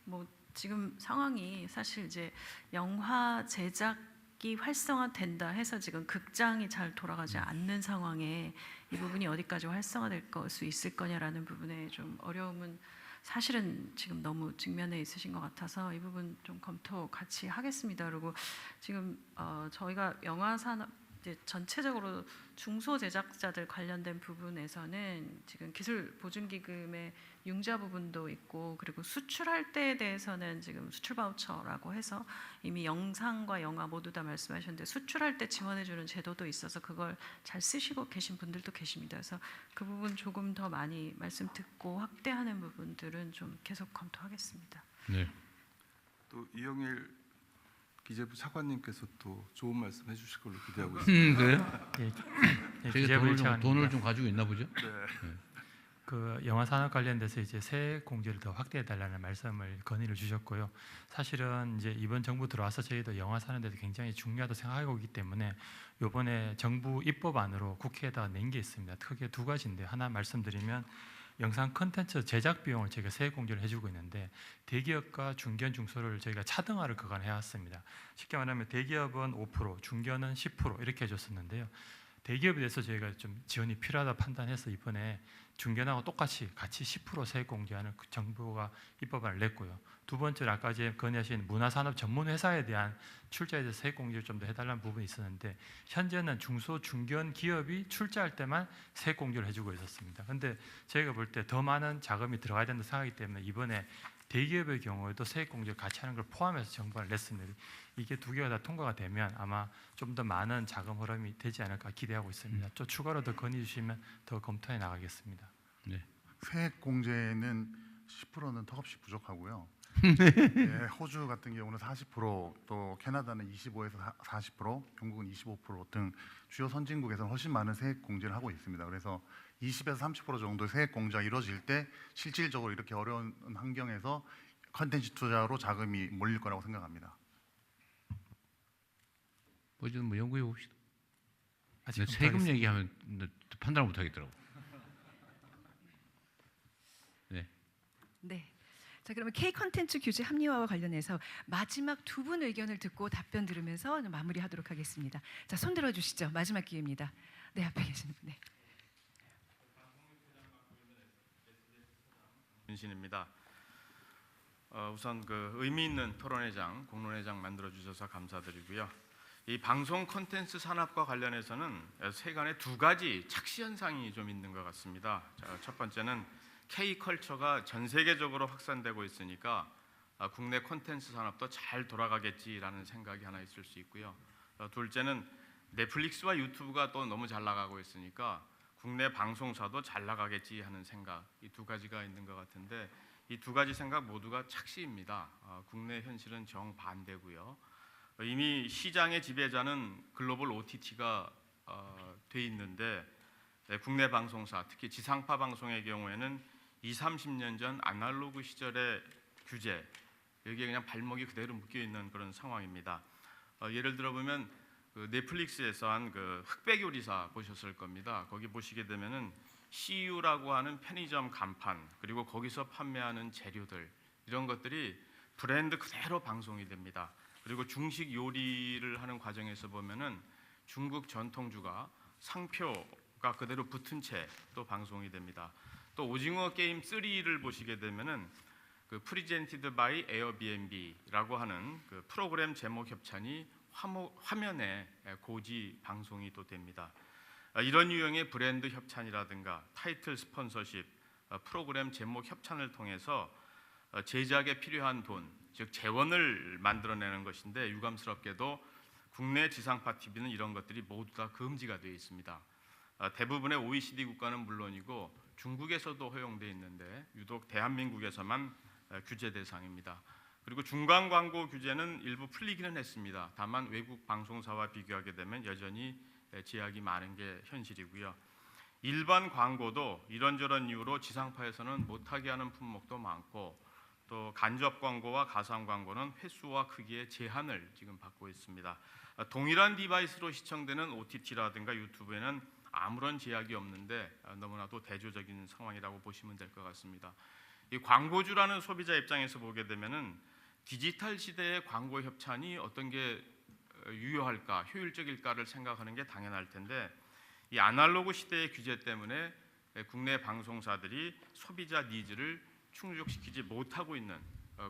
뭐 지금 상황이 사실 이제 영화 제작이 활성화된다 해서 지금 극장이 잘 돌아가지 않는 상황에 이 부분이 어디까지 활성화될 수 있을 거냐라는 부분에 좀 어려움은 사실은 지금 너무 직면에 있으신 것 같아서 이 부분 좀 검토 같이 하겠습니다. 그리고 지금 저희가 영화 산업 이제 전체적으로 중소 제작자들 관련된 부분에서는 지금 기술 보증 기금의 융자 부분도 있고 그리고 수출할 때에 대해서는 지금 수출 바우처라고 해서 이미 영상과 영화 모두 다 말씀하셨는데 수출할 때 지원해 주는 제도도 있어서 그걸 잘 쓰시고 계신 분들도 계십니다. 그래서 그 부분 조금 더 많이 말씀 듣고 확대하는 부분들은 좀 계속 검토하겠습니다. 네. 또 이영일 기재부 차관님께서 또 좋은 말씀 해주실 걸로 기대하고 있습니다. 그래요? 제가 돈을 좀 가지고 있나 보죠? 네. 그 영화 산업 관련돼서 이제 세액 공제를 더 확대해 달라는 말씀을 건의를 주셨고요. 사실은 이제 이번 정부 들어와서 저희도 영화 산업에 대해서 굉장히 중요하다고 생각하고 있기 때문에 이번에 정부 입법안으로 국회에다 낸 게 있습니다. 크게 두 가지인데 하나 말씀드리면 영상 콘텐츠 제작 비용을 저희가 세액 공제를 해주고 있는데 대기업과 중견 중소를 저희가 차등화를 그간 해왔습니다. 쉽게 말하면 대기업은 5%, 중견은 10% 이렇게 해줬었는데요. 대기업에 대해서 저희가 좀 지원이 필요하다 판단해서 이번에 중견하고 똑같이 같이 10% 세액 공제하는 그 정부가 입법안을 냈고요. 두 번째로 아까 제 건의하신 문화산업 전문 회사에 대한 출자에 대해서 세액 공제를 좀 더 해달라는 부분이 있었는데 현재는 중소 중견 기업이 출자할 때만 세액 공제를 해주고 있었습니다. 그런데 저희가 볼 때 더 많은 자금이 들어가야 된다 생각하기 때문에 이번에 대기업의 경우에도 세액 공제를 같이 하는 걸 포함해서 정부가 냈습니다. 이게 두 개가 다 통과가 되면 아마 좀 더 많은 자금 흐름이 되지 않을까 기대하고 있습니다. 또 추가로 더 건의 주시면 더 검토해 나가겠습니다. 네. 세액 공제는 10%는 턱없이 부족하고요. 예, 호주 같은 경우는 40%, 또 캐나다는 25에서 40%, 영국은 25% 등 주요 선진국에서는 훨씬 많은 세액 공제를 하고 있습니다. 그래서 20에서 30% 정도 세액 공제가 이루어질 때 실질적으로 이렇게 어려운 환경에서 컨텐츠 투자로 자금이 몰릴 거라고 생각합니다. 뭐좀 뭐 연구해 봅시다. 아직 세금 검토하겠습니다. 얘기하면 판단을 못 하겠더라고. 네. 네. 자, 그러면 K 콘텐츠 규제 합리화와 관련해서 마지막 두 분 의견을 듣고 답변 들으면서 마무리하도록 하겠습니다. 자, 손 들어 주시죠. 마지막 기회입니다. 네, 앞에 계시는 분. 네. 문신입니다. 우선 그 의미 있는 토론회장, 공론회장 만들어 주셔서 감사드리고요. 이 방송 콘텐츠 산업과 관련해서는 세간에 두 가지 착시 현상이 좀 있는 것 같습니다. 자, 첫 번째는 K컬처가 전 세계적으로 확산되고 있으니까 국내 콘텐츠 산업도 잘 돌아가겠지라는 생각이 하나 있을 수 있고요. 둘째는 넷플릭스와 유튜브가 또 너무 잘 나가고 있으니까 국내 방송사도 잘 나가겠지 하는 생각, 이 두 가지가 있는 것 같은데 이 두 가지 생각 모두가 착시입니다. 국내 현실은 정반대고요. 이미 시장의 지배자는 글로벌 OTT가 돼 있는데 국내 방송사, 특히 지상파 방송의 경우에는 20, 30년 전 아날로그 시절의 규제, 여기에 그냥 발목이 그대로 묶여 있는 그런 상황입니다. 예를 들어 보면 그 넷플릭스에서 한 그 흑백 요리사 보셨을 겁니다. 거기 보시게 되면은 CU라고 하는 편의점 간판, 그리고 거기서 판매하는 재료들, 이런 것들이 브랜드 그대로 방송이 됩니다. 그리고 중식 요리를 하는 과정에서 보면은 중국 전통주가 상표가 그대로 붙은 채 또 방송이 됩니다. 또 오징어 게임 3를 보시게 되면은 그 프리젠티드 바이 에어비앤비라고 하는 그 프로그램 제목 협찬이 화면에 고지 방송이 또 됩니다. 이런 유형의 브랜드 협찬이라든가 타이틀 스폰서십, 프로그램 제목 협찬을 통해서 제작에 필요한 돈, 즉 재원을 만들어내는 것인데 유감스럽게도 국내 지상파 TV는 이런 것들이 모두 다 금지가 되어 있습니다. 대부분의 OECD 국가는 물론이고 중국에서도 허용되어 있는데 유독 대한민국에서만 규제 대상입니다. 그리고 중간 광고 규제는 일부 풀리기는 했습니다. 다만 외국 방송사와 비교하게 되면 여전히 제약이 많은 게 현실이고요. 일반 광고도 이런저런 이유로 지상파에서는 못하게 하는 품목도 많고 또 간접 광고와 가상 광고는 횟수와 크기의 제한을 지금 받고 있습니다. 동일한 디바이스로 시청되는 OTT라든가 유튜브에는 아무런 제약이 없는데 너무나도 대조적인 상황이라고 보시면 될 것 같습니다. 이 광고주라는 소비자 입장에서 보게 되면은 디지털 시대의 광고 협찬이 어떤 게 유효할까, 효율적일까를 생각하는 게 당연할 텐데 이 아날로그 시대의 규제 때문에 국내 방송사들이 소비자 니즈를 충족시키지 못하고 있는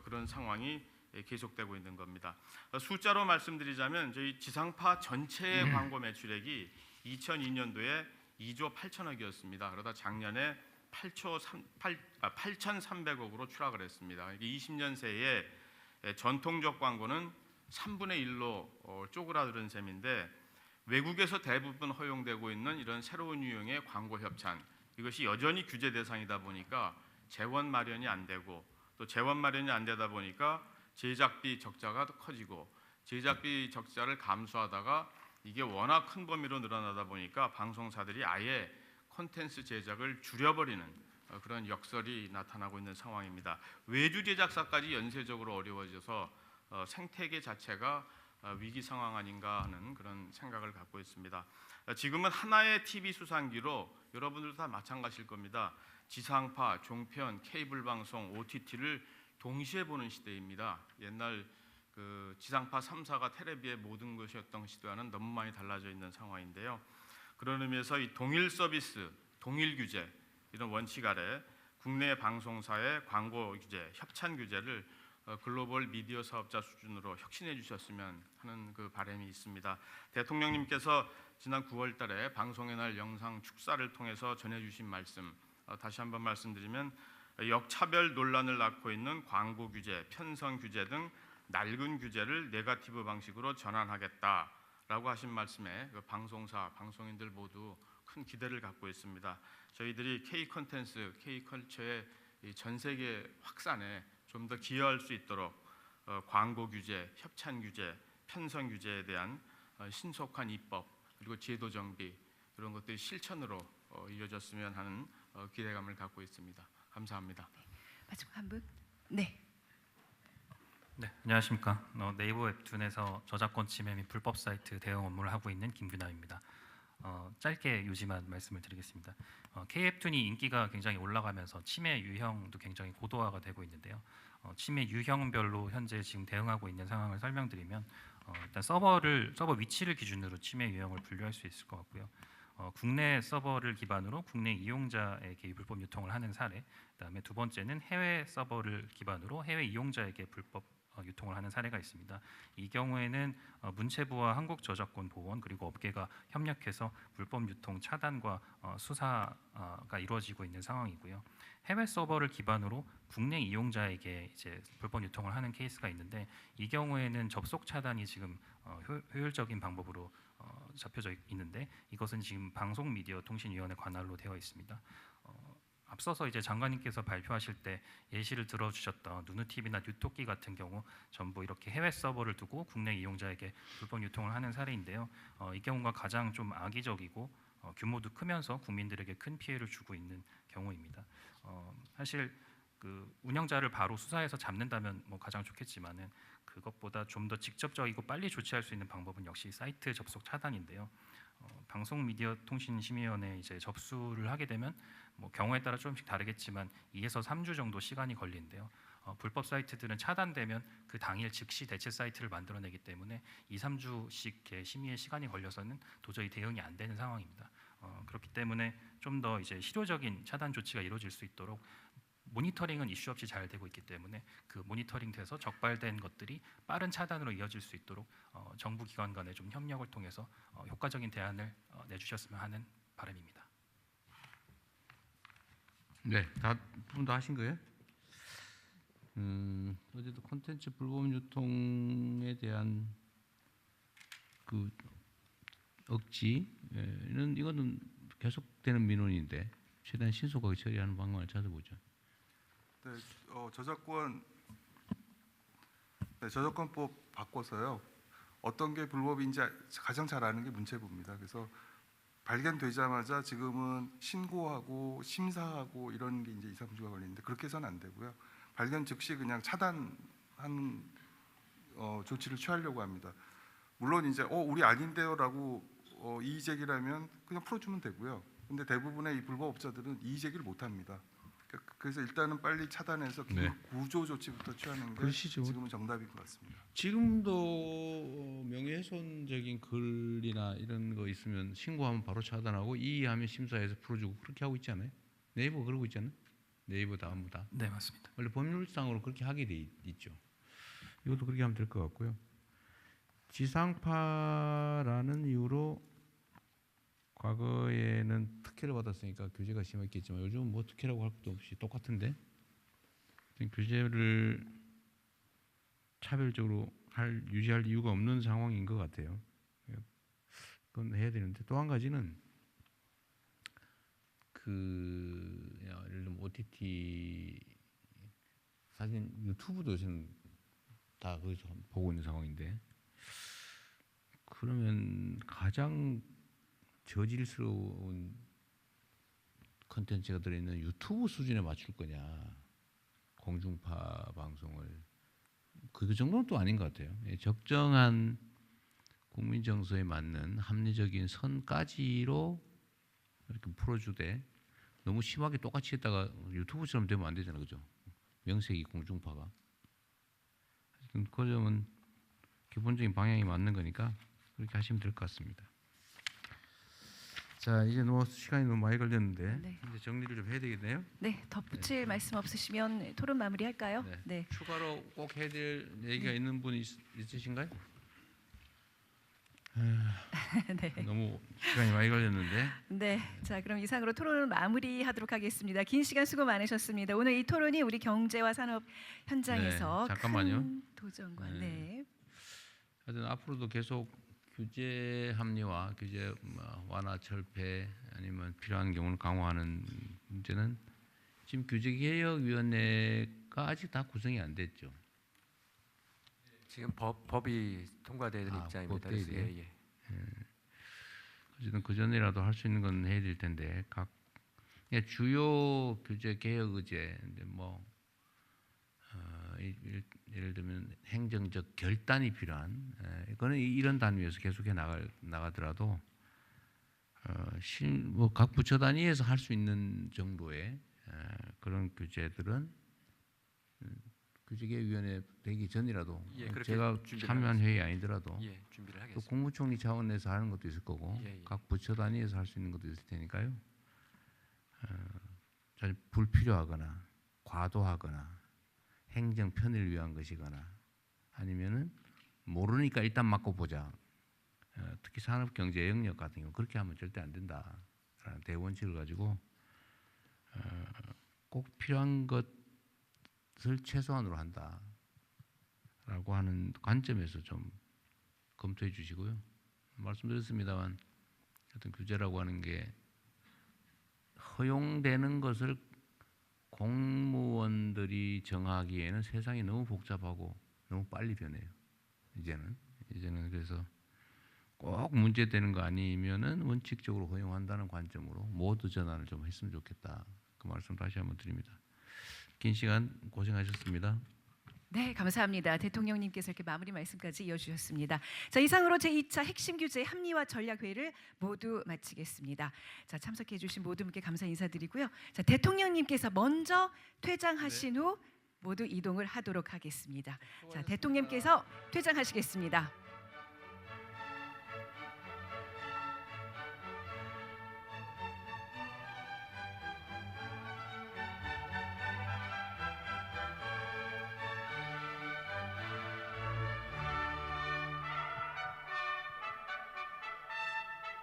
그런 상황이 계속되고 있는 겁니다. 숫자로 말씀드리자면 저희 지상파 전체의 광고 매출액이 2002년도에 2조 8천억이었습니다. 그러다 작년에 8,300억으로 추락을 했습니다. 20년 새에 전통적 광고는 3분의 1로 쪼그라드는 셈인데 외국에서 대부분 허용되고 있는 이런 새로운 유형의 광고 협찬, 이것이 여전히 규제 대상이다 보니까 재원 마련이 안 되고 또 재원 마련이 안 되다 보니까 제작비 적자가 커지고 제작비 적자를 감수하다가 이게 워낙 큰 범위로 늘어나다 보니까 방송사들이 아예 콘텐츠 제작을 줄여버리는 그런 역설이 나타나고 있는 상황입니다. 외주 제작사까지 연쇄적으로 어려워져서 생태계 자체가 위기 상황 아닌가 하는 그런 생각을 갖고 있습니다. 지금은 하나의 TV 수상기로 여러분들도 다 마찬가지일 겁니다. 지상파, 종편, 케이블 방송, OTT를 동시에 보는 시대입니다. 옛날 그 지상파 3사가 텔레비의 모든 것이었던 시대와는 너무 많이 달라져 있는 상황인데요. 그런 의미에서 이 동일 서비스, 동일 규제 이런 원칙 아래 국내 방송사의 광고 규제, 협찬 규제를 글로벌 미디어 사업자 수준으로 혁신해 주셨으면 하는 그 바람이 있습니다. 대통령님께서 지난 9월 달에 방송의 날 영상 축사를 통해서 전해주신 말씀 다시 한번 말씀드리면 역차별 논란을 낳고 있는 광고 규제, 편성 규제 등 낡은 규제를 네거티브 방식으로 전환하겠다라고 하신 말씀에 그 방송사, 방송인들 모두 큰 기대를 갖고 있습니다. 저희들이 K 콘텐츠, K 컬처의 전 세계 확산에 좀 더 기여할 수 있도록 광고 규제, 협찬 규제, 편성 규제에 대한 신속한 입법 그리고 제도 정비 이런 것들이 실천으로 이어졌으면 하는 기대감을 갖고 있습니다. 감사합니다. 마지막 한 분. 네. 네, 안녕하십니까. 네이버 웹툰에서 저작권 침해 및 불법 사이트 대응 업무를 하고 있는 김규남입니다. 짧게 요지만 말씀을 드리겠습니다. K웹툰이 인기가 굉장히 올라가면서 침해 유형도 굉장히 고도화가 되고 있는데요. 침해 유형별로 현재 지금 대응하고 있는 상황을 설명드리면 일단 서버 위치를 기준으로 침해 유형을 분류할 수 있을 것 같고요. 국내 서버를 기반으로 국내 이용자에게 불법 유통을 하는 사례, 그다음에 두 번째는 해외 서버를 기반으로 해외 이용자에게 불법 유통을 하는 사례가 있습니다. 이 경우에는 문체부와 한국저작권보건 그리고 업계가 협력해서 불법 유통 차단과 수사가 이루어지고 있는 상황이고요. 해외 서버를 기반으로 국내 이용자에게 이제 불법 유통을 하는 케이스가 있는데 이 경우에는 접속 차단이 지금 효율적인 방법으로 잡혀져 있는데 이것은 지금 방송미디어통신위원회 관할로 되어 있습니다. 앞서서 이제 장관님께서 발표하실 때 예시를 들어주셨던 누누TV나 뉴토끼 같은 경우 전부 이렇게 해외 서버를 두고 국내 이용자에게 불법 유통을 하는 사례인데요. 이 경우가 가장 좀 악의적이고 규모도 크면서 국민들에게 큰 피해를 주고 있는 경우입니다. 사실 그 운영자를 바로 수사해서 잡는다면 뭐 가장 좋겠지만은 그것보다 좀 더 직접적이고 빨리 조치할 수 있는 방법은 역시 사이트 접속 차단인데요. 방송미디어통신심의위원회에 이제 접수를 하게 되면 뭐 경우에 따라 조금씩 다르겠지만 2에서 3주 정도 시간이 걸리는데요. 불법 사이트들은 차단되면 그 당일 즉시 대체 사이트를 만들어내기 때문에 2, 3주씩 심의에 시간이 걸려서는 도저히 대응이 안 되는 상황입니다. 그렇기 때문에 좀 더 이제 실효적인 차단 조치가 이루어질 수 있도록 모니터링은 이슈 없이 잘 되고 있기 때문에 그 모니터링 돼서 적발된 것들이 빠른 차단으로 이어질 수 있도록 정부 기관 간의 좀 협력을 통해서 효과적인 대안을 내주셨으면 하는 바람입니다. 네, 다 분 다 하신 거예요? 어제도 콘텐츠 불법 유통에 대한 그 억지는 이거는 계속되는 민원인데 최대한 신속하게 처리하는 방안을 찾아보죠. 네, 저작권법 바꿔서요. 어떤 게 불법인지 가장 잘 아는 게 문체부입니다. 그래서 발견되자마자 지금은 신고하고 심사하고 이런 게 이제 2, 3주가 걸리는데 그렇게 해서는 안 되고요. 발견 즉시 그냥 차단하는 조치를 취하려고 합니다. 물론 이제 우리 아닌데요라고 이의 제기라면 그냥 풀어주면 되고요. 근데 대부분의 이 불법 업자들은 이의 제기를 못 합니다. 그래서 일단은 빨리 차단해서 구조 조치부터 취하는 게 그러시죠. 지금은 정답인 것 같습니다. 지금도 명예훼손적인 글이나 이런 거 있으면 신고하면 바로 차단하고 이의하면 심사해서 풀어주고 그렇게 하고 있잖아요. 네이버 그러고 있잖아요. 네이버 다음 다. 네, 맞습니다. 원래 법률상으로 그렇게 하게 돼 있죠. 이것도 그렇게 하면 될 것 같고요. 지상파라는 이유로 과거에는 특혜를 받았으니까 규제가 심했겠지만 요즘은 뭐 특혜라고 할 것도 없이 똑같은데 규제를 차별적으로 유지할 이유가 없는 상황인 것 같아요. 그건 해야 되는데 또 한 가지는 예를 들면 OTT 사진 유튜브도 요새는 다 거기서 보고 있는 상황인데 그러면 가장 저질스러운 컨텐츠가 들어있는 유튜브 수준에 맞출 거냐 공중파 방송을 그 정도는 또 아닌 것 같아요. 적정한 국민 정서에 맞는 합리적인 선까지로 이렇게 풀어주되 너무 심하게 똑같이 했다가 유튜브처럼 되면 안 되잖아요, 그죠? 명색이 공중파가. 하여튼 그 점은 기본적인 방향이 맞는 거니까 그렇게 하시면 될 것 같습니다. 자, 이제 뭐 시간이 너무 많이 걸렸는데 네. 이제 정리를 좀 해야 되겠네요. 네, 덧붙일 말씀 없으시면 토론 마무리할까요? 네. 네. 추가로 꼭 해야 될 얘기가 있는 분 있으신가요? 네. 너무 시간이 많이 걸렸는데. 네, 자 그럼 이상으로 토론을 마무리하도록 하겠습니다. 긴 시간 수고 많으셨습니다. 오늘 이 토론이 우리 경제와 산업 현장에서 네, 잠깐만요. 큰 도전과 네. 하여튼 앞으로도 계속 규제 합리화, 규제 완화, 철폐 아니면 필요한 경우는 강화하는 문제는 지금 규제개혁위원회가 아직 다 구성이 안 됐죠. 지금 법이 통과되는 입장입니다. 그래서 법대일이에요? 예. 어쨌든 그 전이라도 할 수 있는 건 해야 될 텐데 각 주요 규제 개혁 의제 뭐 예를 들면 행정적 결단이 필요한 이거는 이런 단위에서 계속해 나가더라도 뭐 각 부처 단위에서 할 수 있는 정도의 그런 규제들은 규제개혁위원회 되기 전이라도 예, 그렇게 제가 준비를 참여한 하겠습니다. 회의 아니더라도 예, 준비를 또 하겠습니다. 국무총리 차원에서 하는 것도 있을 거고 예. 각 부처 단위에서 할 수 있는 것도 있을 테니까요. 잘 불필요하거나 과도하거나 행정 편의를 위한 것이거나 아니면은 모르니까 일단 맡고 보자. 특히 산업 경제 영역 같은 경우 그렇게 하면 절대 안 된다라는 대원칙을 가지고 꼭 필요한 것을 최소한으로 한다라고 하는 관점에서 좀 검토해 주시고요. 말씀드렸습니다만 어떤 규제라고 하는 게 허용되는 것을 공무원들이 정하기에는 세상이 너무 복잡하고 너무 빨리 변해요. 이제는 그래서 꼭 문제되는 거 아니면은 원칙적으로 허용한다는 관점으로 모두 전환을 좀 했으면 좋겠다. 그 말씀 다시 한번 드립니다. 긴 시간 고생하셨습니다. 네, 감사합니다. 대통령님께서 이렇게 마무리 말씀까지 이어주셨습니다. 자, 이상으로 제2차 핵심 규제 합리화 전략회의를 모두 마치겠습니다. 자, 참석해주신 모든 분께 감사 인사드리고요. 자, 대통령님께서 먼저 퇴장하신 후 모두 이동을 하도록 하겠습니다. 자, 대통령님께서 퇴장하시겠습니다.